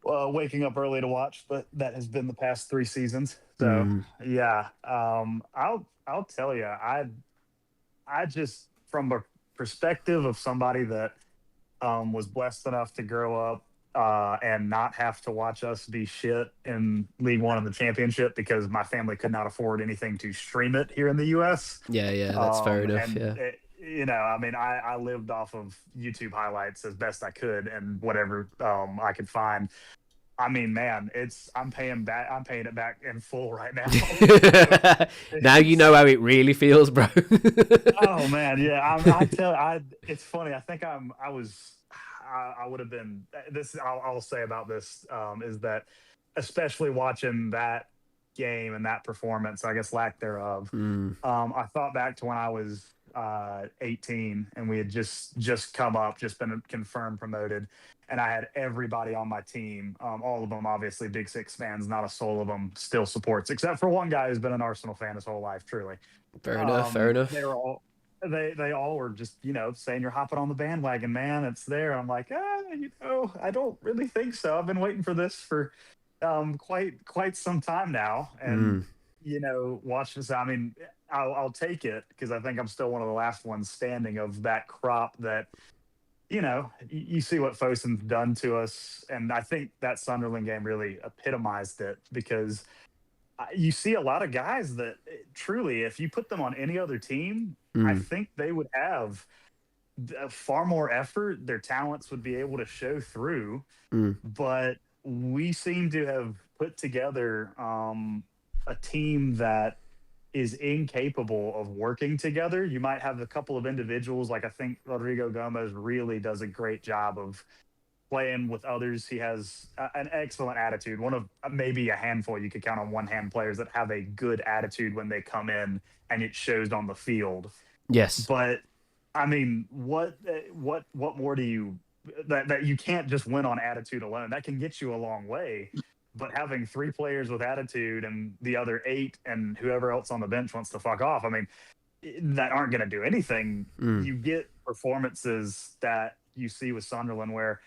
waking up early to watch, but that has been the past 3 seasons. So yeah, I'll tell you, I just, from a perspective of somebody that was blessed enough to grow up and not have to watch us be shit in League One of the Championship because my family could not afford anything to stream it here in the U.S. Yeah, that's fair enough. Yeah. I mean, I lived off of YouTube highlights as best I could and whatever I could find. I mean, man, I'm paying it back in full right now. Now you know how it really feels, bro. Oh man, yeah. It's funny. I think I would have been this. I'll say about this is that, especially watching that game and that performance, I guess lack thereof. I thought back to when I was 18 and we had just come up, just been confirmed promoted, and I had everybody on my team, all of them obviously Big Six fans, not a soul of them still supports, except for one guy who's been an Arsenal fan his whole life, truly. Fair enough. They were all they all were just, saying you're hopping on the bandwagon, man, it's there. I'm like, I don't really think so. I've been waiting for this for quite some time now, and watch this. I mean, I'll take it because I think I'm still one of the last ones standing of that crop that, you see what Fosun's done to us. And I think that Sunderland game really epitomized it because you see a lot of guys that truly, if you put them on any other team, I think they would have far more effort. Their talents would be able to show through. But we seem to have put together a team that is incapable of working together. You might have a couple of individuals, like I think Rodrigo Gomez really does a great job of playing with others. He has an excellent attitude. One of maybe a handful, you could count on one hand, players that have a good attitude when they come in, and it shows on the field. Yes. But I mean, what more do you that you can't just win on attitude alone? That can get you a long way. But having 3 players with attitude and the other 8 and whoever else on the bench wants to fuck off, I mean, that aren't going to do anything. You get performances that you see with Sunderland where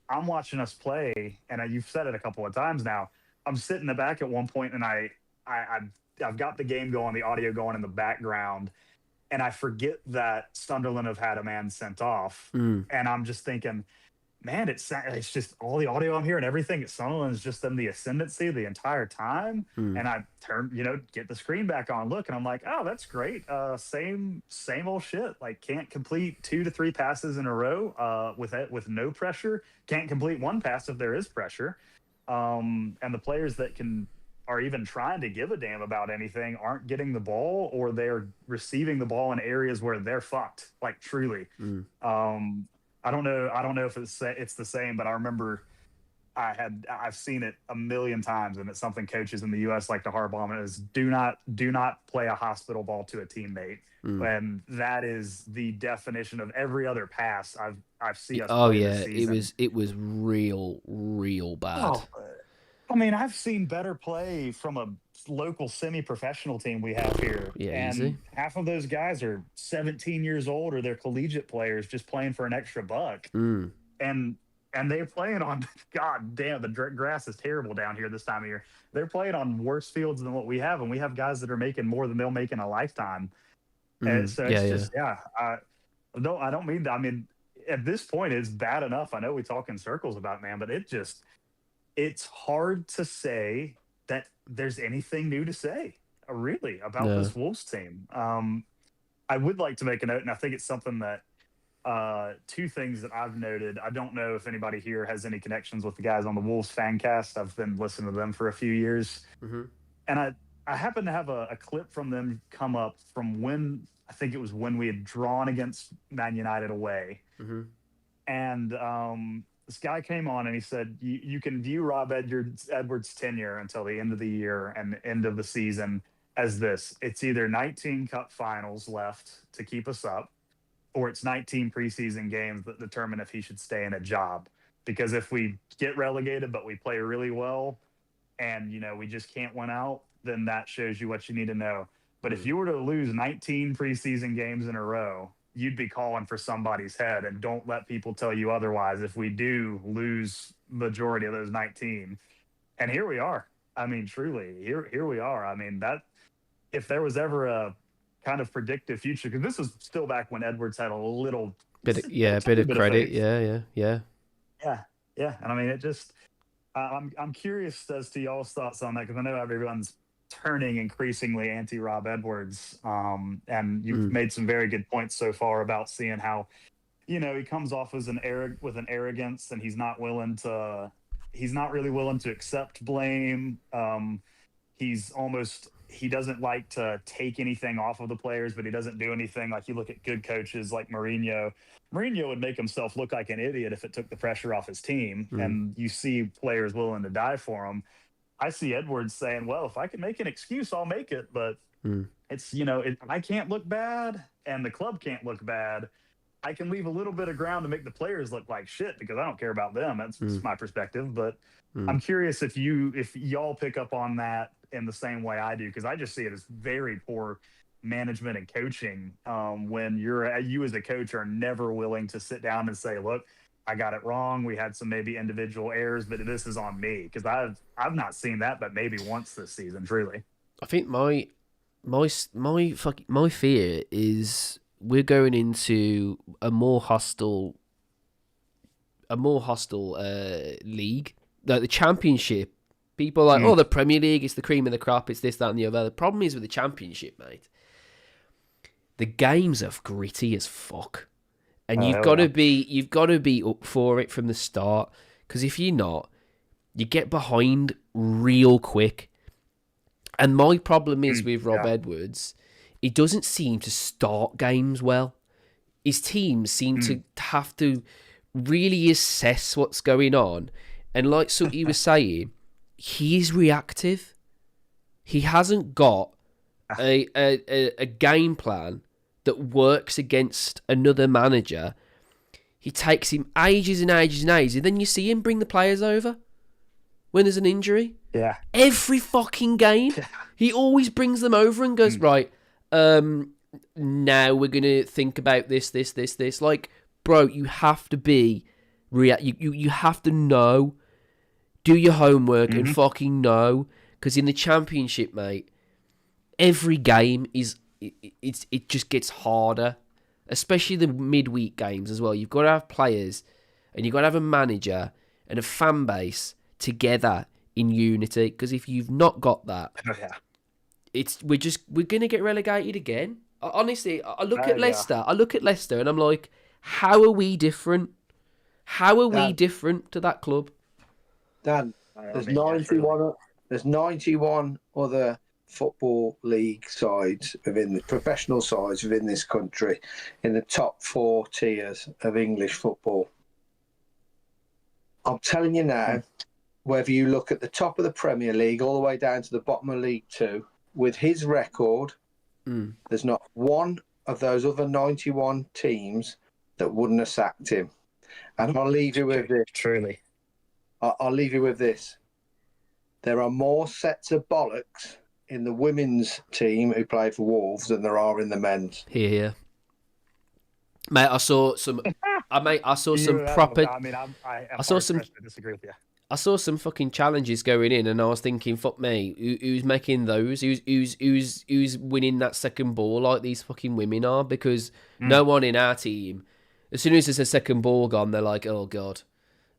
I'm watching us play, and you've said it a couple of times now. I'm sitting in the back at one point, and I've got the game going, the audio going in the background, and I forget that Sunderland have had a man sent off, and I'm just thinking, man, it's just all the audio I'm hearing, everything at Sunderland is just in the ascendancy the entire time. And I turn, get the screen back on, look, and I'm like, oh, that's great. Same old shit. Like, can't complete 2 to 3 passes in a row with no pressure. Can't complete 1 pass if there is pressure. And the players that are even trying to give a damn about anything aren't getting the ball, or they're receiving the ball in areas where they're fucked, like truly. I don't know if it's the same, but I remember I've seen it a million times, and it's something coaches in the U.S. like to harp on, is do not play a hospital ball to a teammate. And that is the definition of every other pass I've seen us play this season. it was real bad. I mean, I've seen better play from a local semi-professional team we have here. Yeah, and easy. Half of those guys are 17 years old, or they're collegiate players just playing for an extra buck. And they're playing on, god damn, the grass is terrible down here this time of year. They're playing on worse fields than what we have, and we have guys that are making more than they'll make in a lifetime. And so it's I don't mean that. I mean, at this point, it's bad enough. I know we talk in circles about it, man, but it's hard to say that there's anything new to say, really, about this Wolves team. I would like to make a note, and I think it's something that 2 things that I've noted. I don't know if anybody here has any connections with the guys on the Wolves fan cast. I've been listening to them for a few years. And I happen to have a clip from them come up from when, I think it was when we had drawn against Man United away. And this guy came on and he said, you can view Rob Edwards' tenure until the end of the year and end of the season as this. It's either 19 cup finals left to keep us up, or it's 19 preseason games that determine if he should stay in a job. Because if we get relegated, but we play really well and, we just can't win out, then that shows you what you need to know. But if you were to lose 19 preseason games in a row, you'd be calling for somebody's head, and don't let people tell you otherwise if we do lose majority of those 19. And here we are. I mean, truly, here we are. I mean, that if there was ever a kind of predictive future, because this was still back when Edwards had a little bit of credit. Yeah. And I mean, it just I'm curious as to y'all's thoughts on that, because I know everyone's turning increasingly anti-Rob Edwards, and you've made some very good points so far about seeing how, he comes off as with an arrogance, and he's not really willing to accept blame. He doesn't like to take anything off of the players, but he doesn't do anything. Like, you look at good coaches like Mourinho would make himself look like an idiot if it took the pressure off his team, and you see players willing to die for him. I see Edwards saying, well, if I can make an excuse, I'll make it. But it's, I can't look bad and the club can't look bad. I can leave a little bit of ground to make the players look like shit, because I don't care about them. That's my perspective. But I'm curious if y'all pick up on that in the same way I do, because I just see it as very poor management and coaching when you as a coach are never willing to sit down and say, look, I got it wrong. We had some maybe individual errors, but this is on me, because I've not seen that, but maybe once this season. Truly, I think my fear is we're going into a more hostile league, like the Championship. People are like, oh, the Premier League is the cream of the crop. It's this, that, and the other. The problem is with the Championship, mate. The games are gritty as fuck. And you've got to be up for it from the start, because if you're not, you get behind real quick. And my problem is with Rob Edwards, he doesn't seem to start games well. His teams seem to have to really assess what's going on. And like Sutty was saying, he is reactive. He hasn't got a game plan that works against another manager. He takes him ages and ages and ages, and then you see him bring the players over when there's an injury. Yeah. Every fucking game. He always brings them over and goes, right, now we're going to think about this. Like, bro, you have to be... You have to know. Do your homework and fucking know. Because in the Championship, mate, every game it just gets harder. Especially the midweek games as well. You've got to have players and you've got to have a manager and a fan base together in unity. Because if you've not got that, we're gonna get relegated again. Honestly, I look at Leicester. I look at Leicester and I'm like, how are we different? How are we different to that club? Dan, there's 91. There's 91 other football league sides within the professional sides within this country in the top 4 tiers of English football. I'm telling you now, whether you look at the top of the Premier League all the way down to the bottom of League 2, with his record, there's not one of those other 91 teams that wouldn't have sacked him. And I'll leave you with this. Truly. I'll leave you with this. There are more sets of bollocks in the women's team who play for Wolves than there are in the men's. Here. Mate, I saw some. I saw some proper. I saw some. I disagree with you. I saw some fucking challenges going in, and I was thinking, "Fuck me, who's making those? Who's winning that second ball like these fucking women are?" Because no one in our team, as soon as there's a second ball gone, they're like, "Oh god,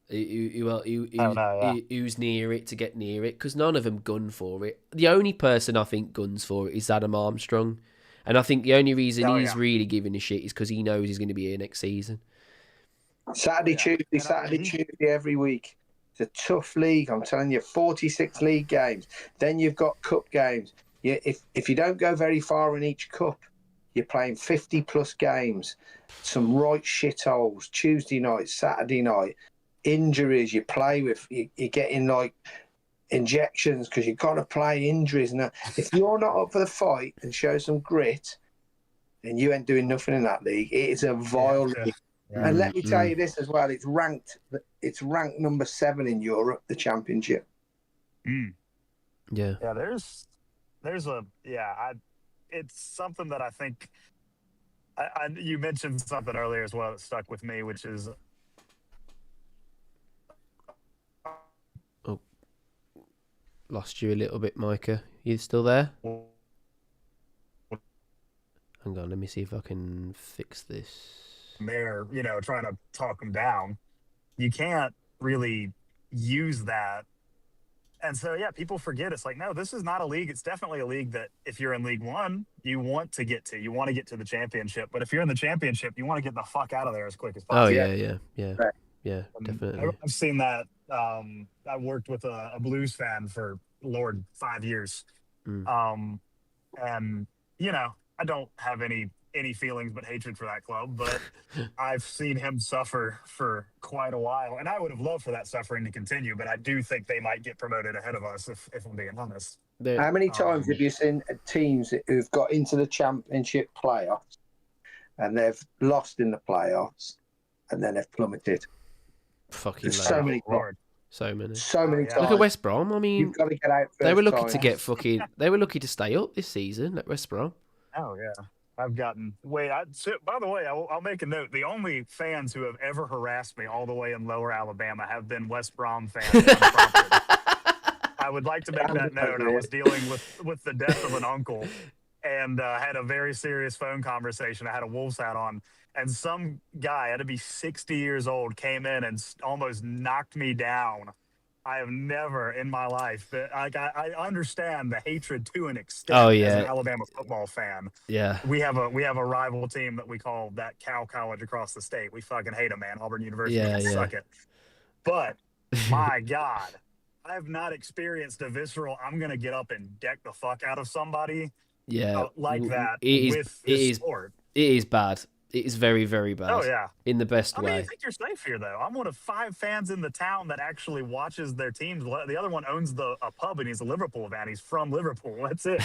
who's near it to get near it?" Because none of them gun for it. The only person I think guns for it is Adam Armstrong, and I think the only reason he's really giving a shit is because he knows he's going to be here next season. Saturday, Tuesday every week. It's a tough league. I'm telling you, 46 league games. Then you've got cup games. If you don't go very far in each cup, you're playing 50 plus games. Some right shitholes. Tuesday night, Saturday night. Injuries you play with. You're getting like injections because you've got to play injuries. And if you're not up for the fight and show some grit, then you ain't doing nothing in that league. It is a vile league. And let me tell you this as well: it's ranked number 7 in Europe, the Championship. Yeah. There's it's something that I think. You mentioned something earlier as well that stuck with me, which is. Oh, lost you a little bit, Micah. You still there? Hang on, let me see if I can fix this. They're, trying to talk them down. You can't really use that. And so, people forget. It's like, no, this is not a league. It's definitely a league that if you're in League One, you want to get to. You want to get to the Championship. But if you're in the Championship, you want to get the fuck out of there as quick as possible. Oh, yeah, definitely. I've seen that. I worked with a Blues fan for, 5 years. And, I don't have any feelings but hatred for that club, but I've seen him suffer for quite a while, and I would have loved for that suffering to continue, but I do think they might get promoted ahead of us if I'm being honest. How many times have you seen teams who've got into the Championship playoffs and they've lost in the playoffs and then they've plummeted? Fucking so many times. Look at West Brom. I mean, you've got to get out first. They were lucky to get fucking. They were lucky to stay up this season at West Brom. Oh yeah. I've gotten by the way, I'll make a note. The only fans who have ever harassed me all the way in Lower Alabama have been West Brom fans. I would like to make that note. I was dealing with the death of an uncle and had a very serious phone conversation. I had a Wolves hat on, and some guy, had to be 60 years old, came in and almost knocked me down. I have never in my life, but I understand the hatred to an extent. Oh, yeah. As an Alabama football fan. Yeah. We have a rival team that we call that cow college across the state. We fucking hate them, man. Auburn University can suck it. But my God, I have not experienced a visceral, I'm going to get up and deck the fuck out of somebody like that with this sport. It is bad. It is very, very bad. Oh, yeah. In the best way. I mean, I think you're safe here, though. I'm one of 5 fans in the town that actually watches their teams. The other one owns a pub, and he's a Liverpool fan. He's from Liverpool. That's it.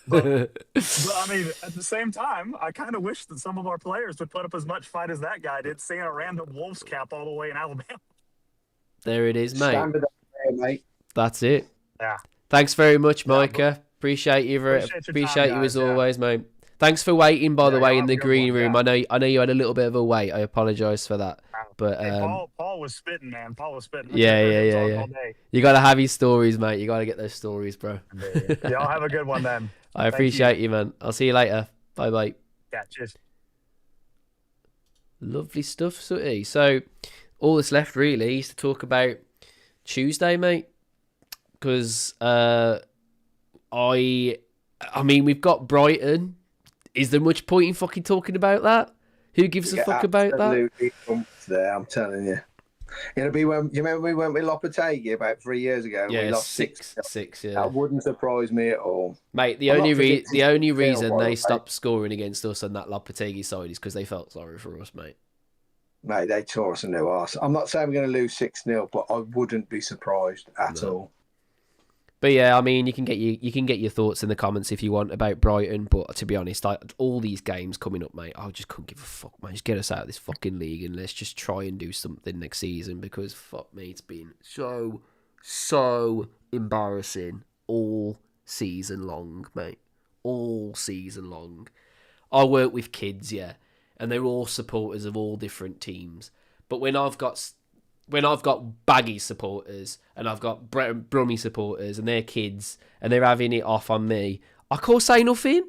But I mean, at the same time, I kind of wish that some of our players would put up as much fight as that guy did, seeing a random Wolves cap all the way in Alabama. There it is, mate. Standard there, mate. That's it. Yeah. Thanks very much, Micah. Appreciate you as always, mate. Thanks for waiting, by the way, in the green room. Yeah. I know you had a little bit of a wait. I apologise for that. But Paul was spitting, man. Paul was spitting. Yeah. You got to have your stories, mate. You got to get those stories, bro. Y'all have a good one, then. I appreciate you, man. I'll see you later. Bye-bye. Yeah, cheers. Lovely stuff, Sutty. So, all that's left, really, is to talk about Tuesday, mate. Because, I mean, we've got Brighton. Is there much point in fucking talking about that? Who gives a fuck about that? There, I'm telling you. It'll be when you remember we went with Lopetegui about 3 years ago. Yeah, we lost 6-6. Yeah, that wouldn't surprise me at all, mate. The only reason they stopped scoring against us on that Lopetegui side is because they felt sorry for us, mate. Mate, they tore us a new arse. I'm not saying we're going to lose 6-0, but I wouldn't be surprised at all. But yeah, I mean, you can get your thoughts in the comments if you want about Brighton. But to be honest, all these games coming up, mate, I just couldn't give a fuck, man. Just get us out of this fucking league and let's just try and do something next season because fuck me, it's been so embarrassing all season long, mate. All season long. I work with kids, yeah, and they're all supporters of all different teams. But when I've got baggy supporters and I've got Brummy supporters and their kids and they're having it off on me, I can't say nothing.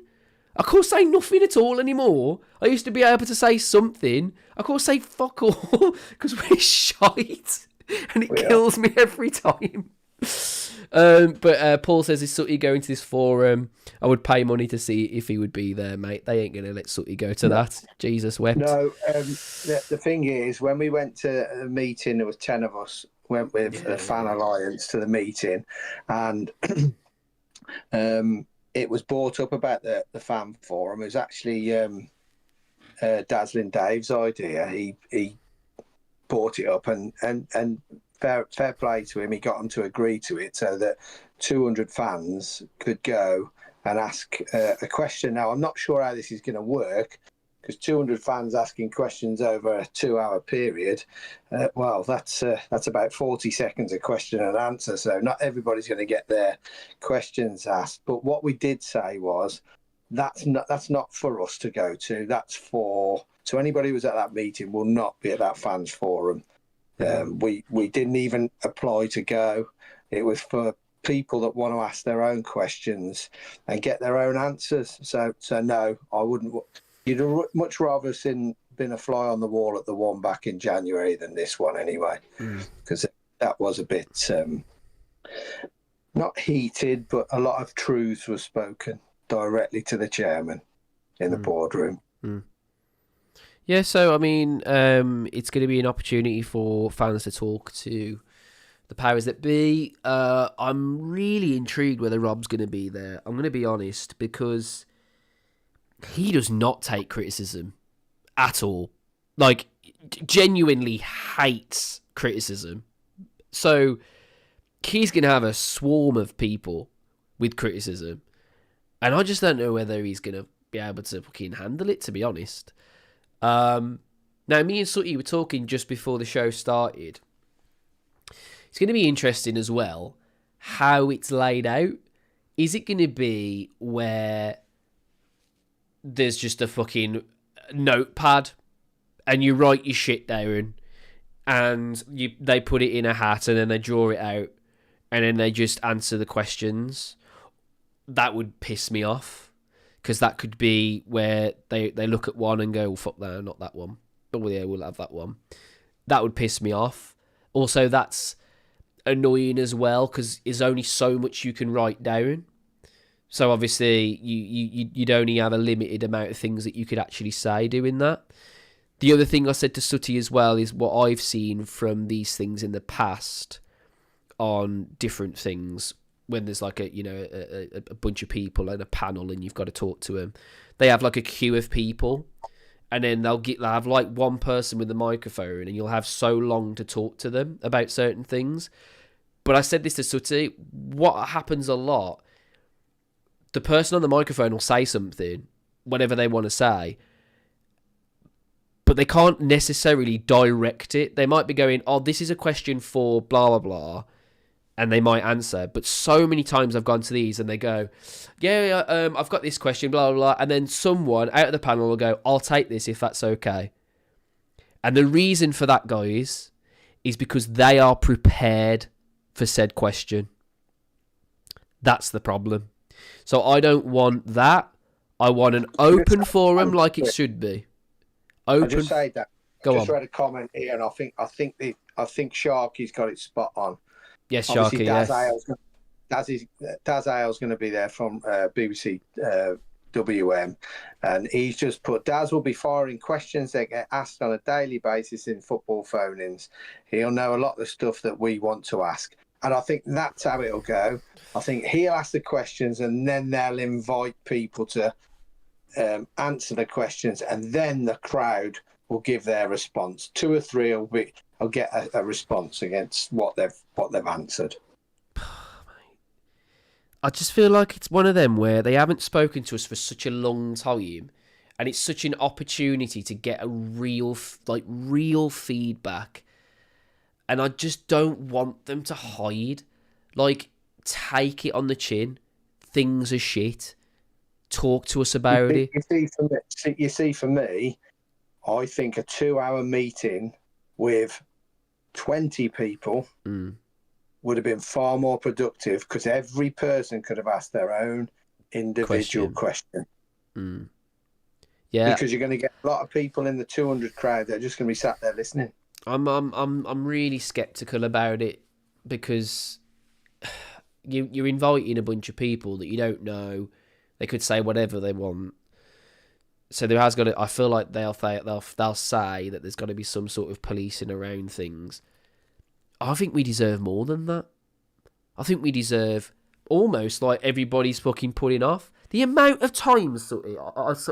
I can't say nothing at all anymore. I used to be able to say something. I can't say fuck all because we're shite and it kills me every time. But Paul says, is Sutty going to this forum? I would pay money to see if he would be there, mate. They ain't going to let Sutty go to that. Jesus wept. No, the thing is, when we went to a meeting, there was 10 of us, went with the Fan Alliance to the meeting, and it was brought up about the fan forum. It was actually Dazzling Dave's idea. He brought it up and fair play to him. He got them to agree to it so that 200 fans could go and ask a question. Now, I'm not sure how this is going to work because 200 fans asking questions over a 2-hour period, well, that's about 40 seconds of question and answer. So not everybody's going to get their questions asked. But what we did say was that's not for us to go to. That's for... So anybody who was at that meeting will not be at that fans forum. We didn't even apply to go. It was for people that want to ask their own questions and get their own answers. So no, I wouldn't. You'd much rather been a fly on the wall at the one back in January than this one anyway, because that was a bit not heated, but a lot of truths were spoken directly to the chairman in the boardroom. Yeah, so I mean, it's going to be an opportunity for fans to talk to the powers that be. I'm really intrigued whether Rob's going to be there. I'm going to be honest, because he does not take criticism at all. Like, genuinely hates criticism. So he's going to have a swarm of people with criticism. And I just don't know whether he's going to be able to fucking handle it, to be honest. Now, me and Sutty were talking just before the show started. It's going to be interesting as well how it's laid out. Is it going to be where there's just a fucking notepad and you write your shit down and they put it in a hat and then they draw it out and then they just answer the questions? That would piss me off. Because that could be where they look at one and go, oh, fuck that, not that one. But well, yeah, we'll have that one. That would piss me off. Also, that's annoying as well, because there's only so much you can write down. So obviously, you'd only have a limited amount of things that you could actually say doing that. The other thing I said to Sutty as well is what I've seen from these things in the past on different things when there's like a bunch of people and a panel and you've got to talk to them. They have like a queue of people, and then they'll have like one person with a microphone, and you'll have so long to talk to them about certain things. But I said this to Sutty, what happens a lot, the person on the microphone will say something, whatever they want to say, but they can't necessarily direct it. They might be going, oh, this is a question for blah, blah, blah, and they might answer. But so many times I've gone to these and they go, yeah, I've got this question, blah, blah, blah. And then someone out of the panel will go, I'll take this if that's okay. And the reason for that, guys, is because they are prepared for said question. That's the problem. So I don't want that. I want an open forum like it should be. Open. I just say that. Go just on. read a comment here, and I think Sharky's got it spot on. Yes, Obviously, Sharky. Yes. Daz Ailes going to be there from BBC WM, and he's just put, Daz will be firing questions that get asked on a daily basis in football phone-ins. He'll know a lot of the stuff that we want to ask. And I think that's how it'll go. I think he'll ask the questions, and then they'll invite people to answer the questions, and then the crowd will give their response. 2 or 3 will get a response against what they've answered. I just feel like it's one of them where they haven't spoken to us for such a long time, and it's such an opportunity to get a real feedback. And I just don't want them to hide. Like, take it on the chin. Things are shit. Talk to us about it. You see, for me, I think a 2-hour meeting with 20 people would have been far more productive, because every person could have asked their own individual question. Yeah, because you're going to get a lot of people in the 200 crowd that are just going to be sat there listening. I'm really skeptical about it, because you're inviting a bunch of people that you don't know. They could say whatever they want. So there has got to. I feel like they'll say that there's got to be some sort of policing around things. I think we deserve more than that. I think we deserve almost like everybody's fucking putting off the amount of times.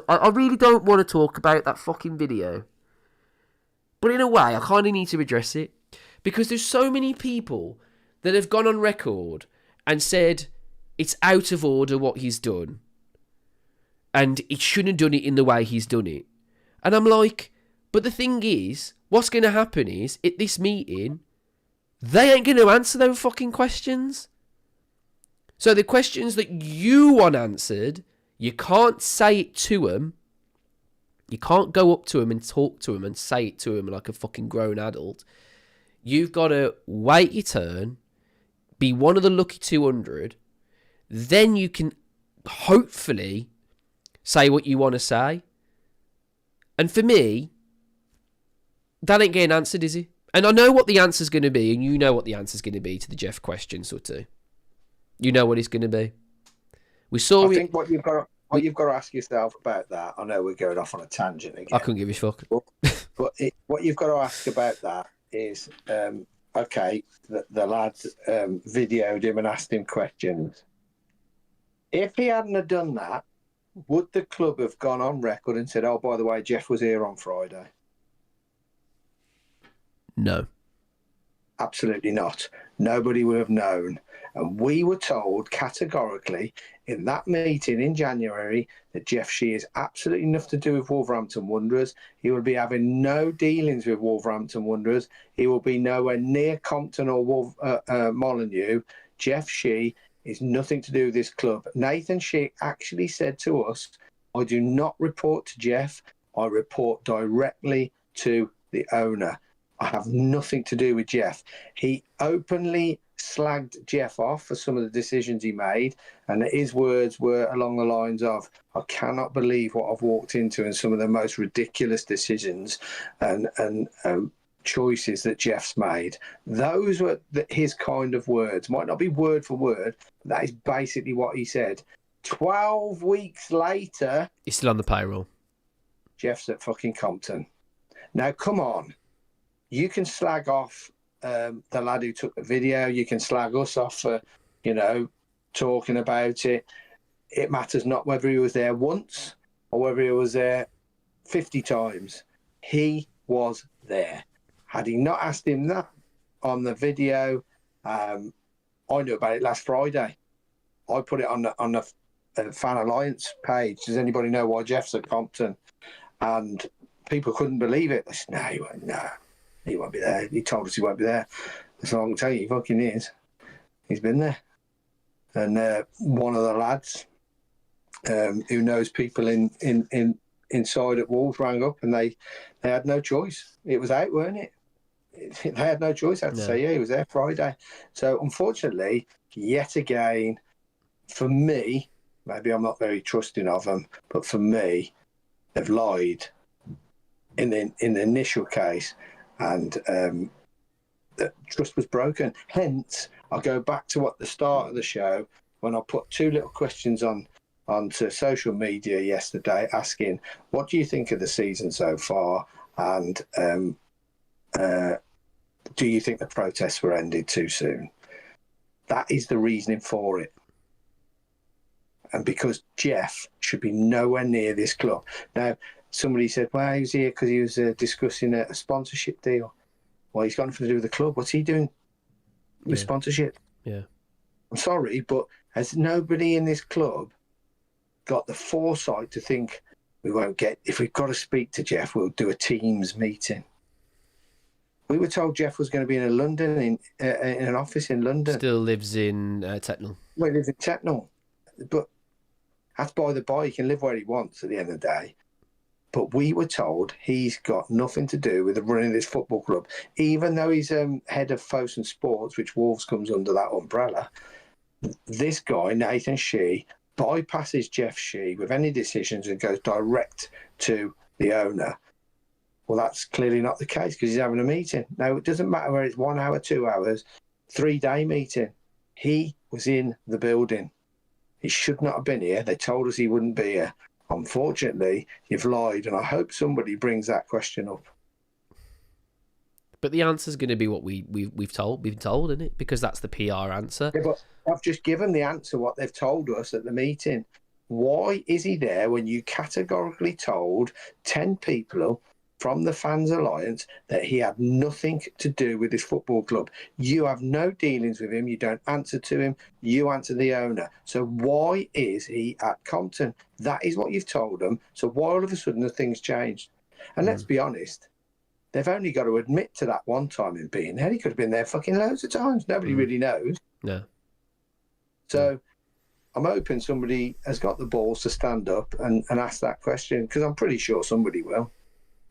I really don't want to talk about that fucking video, but in a way, I kind of need to address it, because there's so many people that have gone on record and said it's out of order what he's done, and he shouldn't have done it in the way he's done it. And I'm like, but the thing is, what's going to happen is, at this meeting, they ain't going to answer those fucking questions. So the questions that you want answered, you can't say it to them. You can't go up to them and talk to them and say it to them like a fucking grown adult. You've got to wait your turn, be one of the lucky 200, then you can hopefully say what you want to say. And for me, that ain't getting answered, is it? And I know what the answer's going to be, and you know what the answer's going to be to the Jeff question, Sutty. You know what it's going to be. We saw. I think what you've got to ask yourself about that. I know we're going off on a tangent again. I couldn't give a fuck. But what you've got to ask about that is, okay, the lad videoed him and asked him questions. If he hadn't have done that, would the club have gone on record and said, "Oh, by the way, Jeff was here on Friday"? No. Absolutely not. Nobody would have known. And we were told categorically in that meeting in January that Jeff Shee is absolutely nothing to do with Wolverhampton Wanderers. He will be having no dealings with Wolverhampton Wanderers. He will be nowhere near Compton or Molineux. Jeff Shee is nothing to do with this club. Nathan Shee actually said to us, I do not report to Jeff. I report directly to the owner. I have nothing to do with Jeff. He openly slagged Jeff off for some of the decisions he made, and his words were along the lines of, I cannot believe what I've walked into and some of the most ridiculous decisions and choices that Jeff's made. Those were his kind of words. Might not be word for word, but that is basically what he said. 12 weeks later, he's still on the payroll. Jeff's at fucking Compton. Now, come on. You can slag off the lad who took the video. You can slag us off for, talking about it. It matters not whether he was there once or whether he was there 50 times. He was there. Had he not asked him that on the video, I knew about it last Friday. I put it on the Fan Alliance page. Does anybody know why Jeff's at Compton? And people couldn't believe it. They said, no, he won't be there. He told us he won't be there. So I can tell you, he fucking is. He's been there. And one of the lads who knows people inside at Wolves rang up, and they had no choice. It was out, weren't it? They had no choice. I had to say, yeah, he was there Friday. So unfortunately, yet again, for me, maybe I'm not very trusting of them, but for me, they've lied in the initial case, and the trust was broken. Hence, I go back to what the start of the show, when I put two little questions onto social media yesterday, asking, what do you think of the season so far? And do you think the protests were ended too soon? That is the reasoning for it. And because Jeff should be nowhere near this club. Now, somebody said, well, he was here because he was discussing a sponsorship deal. Well, he's got nothing to do with the club. What's he doing with sponsorship? Yeah. I'm sorry, but has nobody in this club got the foresight to think, if we've got to speak to Jeff, we'll do a Teams meeting? We were told Jeff was going to be in London, in an office in London. Still lives in Tetnall. Well, he lives in Tetnall. But that's by the by. He can live where he wants at the end of the day. But we were told he's got nothing to do with the running of this football club. Even though he's head of Fosun Sports, which Wolves comes under that umbrella, this guy, Nathan Shee, bypasses Jeff Shee with any decisions and goes direct to the owner. Well, that's clearly not the case because he's having a meeting. Now, it doesn't matter whether it's 1 hour, 2 hours, 3-day meeting. He was in the building. He should not have been here. They told us he wouldn't be here. Unfortunately, you've lied, and I hope somebody brings that question up. But the answer's going to be what we've been told, isn't it? Because that's the PR answer. Yeah, but I've just given the answer, what they've told us at the meeting. Why is he there when you categorically told 10 people from the Fans Alliance that he had nothing to do with this football club? You have no dealings with him. You don't answer to him. You answer the owner. So why is he at Compton? That is what you've told them. So why all of a sudden have things changed? And let's be honest, they've only got to admit to that one time in being there. He could have been there fucking loads of times. Nobody really knows. No. So I'm hoping somebody has got the balls to stand up and ask that question, because I'm pretty sure somebody will.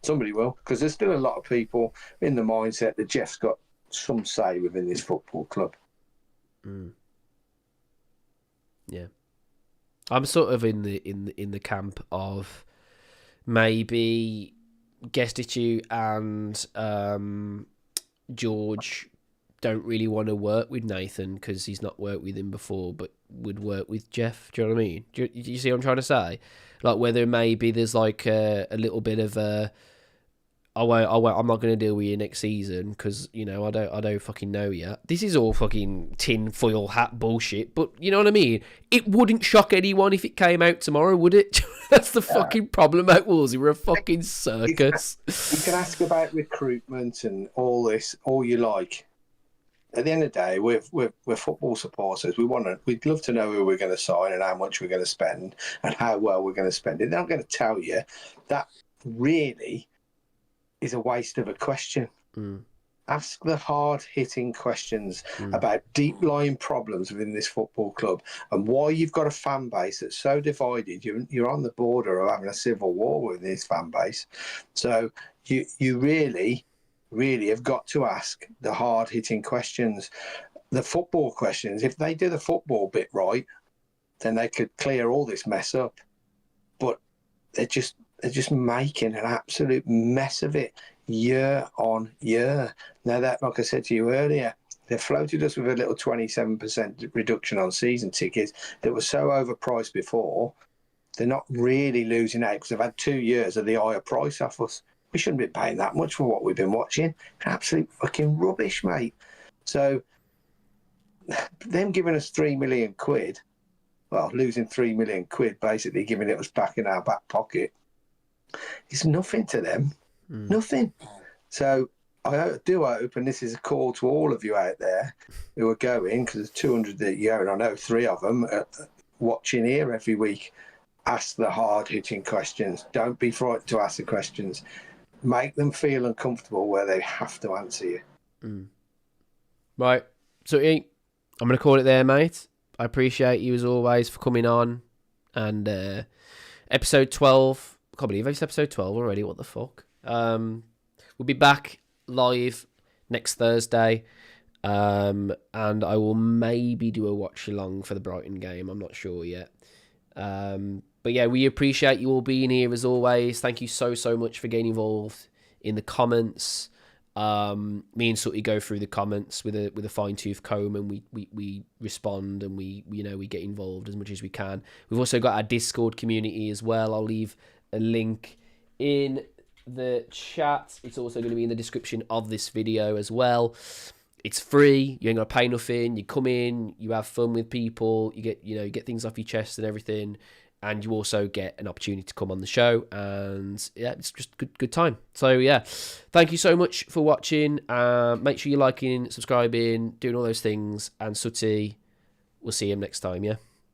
Somebody will, because there's still a lot of people in the mindset that Jeff's got some say within this football club. Yeah, I'm sort of in the camp of maybe Gestichu and George don't really want to work with Nathan because he's not worked with him before, but would work with Jeff. Do you know what I mean? Do you see what I'm trying to say? Like whether maybe there's like a little bit of a, I'm not going to deal with you next season because, I don't fucking know yet. This is all fucking tin foil hat bullshit, but you know what I mean? It wouldn't shock anyone if it came out tomorrow, would it? That's the fucking problem at Wolves. We're a fucking circus. You can ask about recruitment and all this, all you like. At the end of the day, we're football supporters. We'd love to know who we're going to sign and how much we're going to spend and how well we're going to spend it. They're not going to tell you. That really is a waste of a question. Ask the hard-hitting questions about deep-lying problems within this football club and why you've got a fan base that's so divided. You're on the border of having a civil war with this fan base. So you really have got to ask the hard-hitting questions. The football questions, if they do the football bit right, then they could clear all this mess up. But they're just making an absolute mess of it year on year. Now, that, like I said to you earlier, they floated us with a little 27% reduction on season tickets that was so overpriced before. They're not really losing out because they've had 2 years of the higher price off us. We shouldn't be paying that much for what we've been watching. Absolute fucking rubbish, mate. So them giving us £3 million, well, losing £3 million, basically giving it us back in our back pocket, it's nothing to them. Nothing. So I do hope, and this is a call to all of you out there who are going, because there's 200 that you and I know 3 of them watching here every week. Ask the hard-hitting questions. Don't be frightened to ask the questions. Make them feel uncomfortable where they have to answer you. Right. So I'm going to call it there, mate. I appreciate you as always for coming on. And episode 12. I can't believe it's episode 12 already. What the fuck? We'll be back live next Thursday. And I will maybe do a watch along for the Brighton game. I'm not sure yet. But yeah, we appreciate you all being here as always. Thank you so much for getting involved in the comments. Me and Sutty go through the comments with a fine-tooth comb, and we respond, and we get involved as much as we can. We've also got our Discord community as well. I'll leave a link in the chat. It's also going to be in the description of this video as well. It's free. You ain't got to pay nothing. You come in, you have fun with people, you get things off your chest and everything. And you also get an opportunity to come on the show, and yeah, it's just good time. So yeah, thank you so much for watching. Make sure you're liking, subscribing, doing all those things. And Sutty, we'll see him next time. Yeah.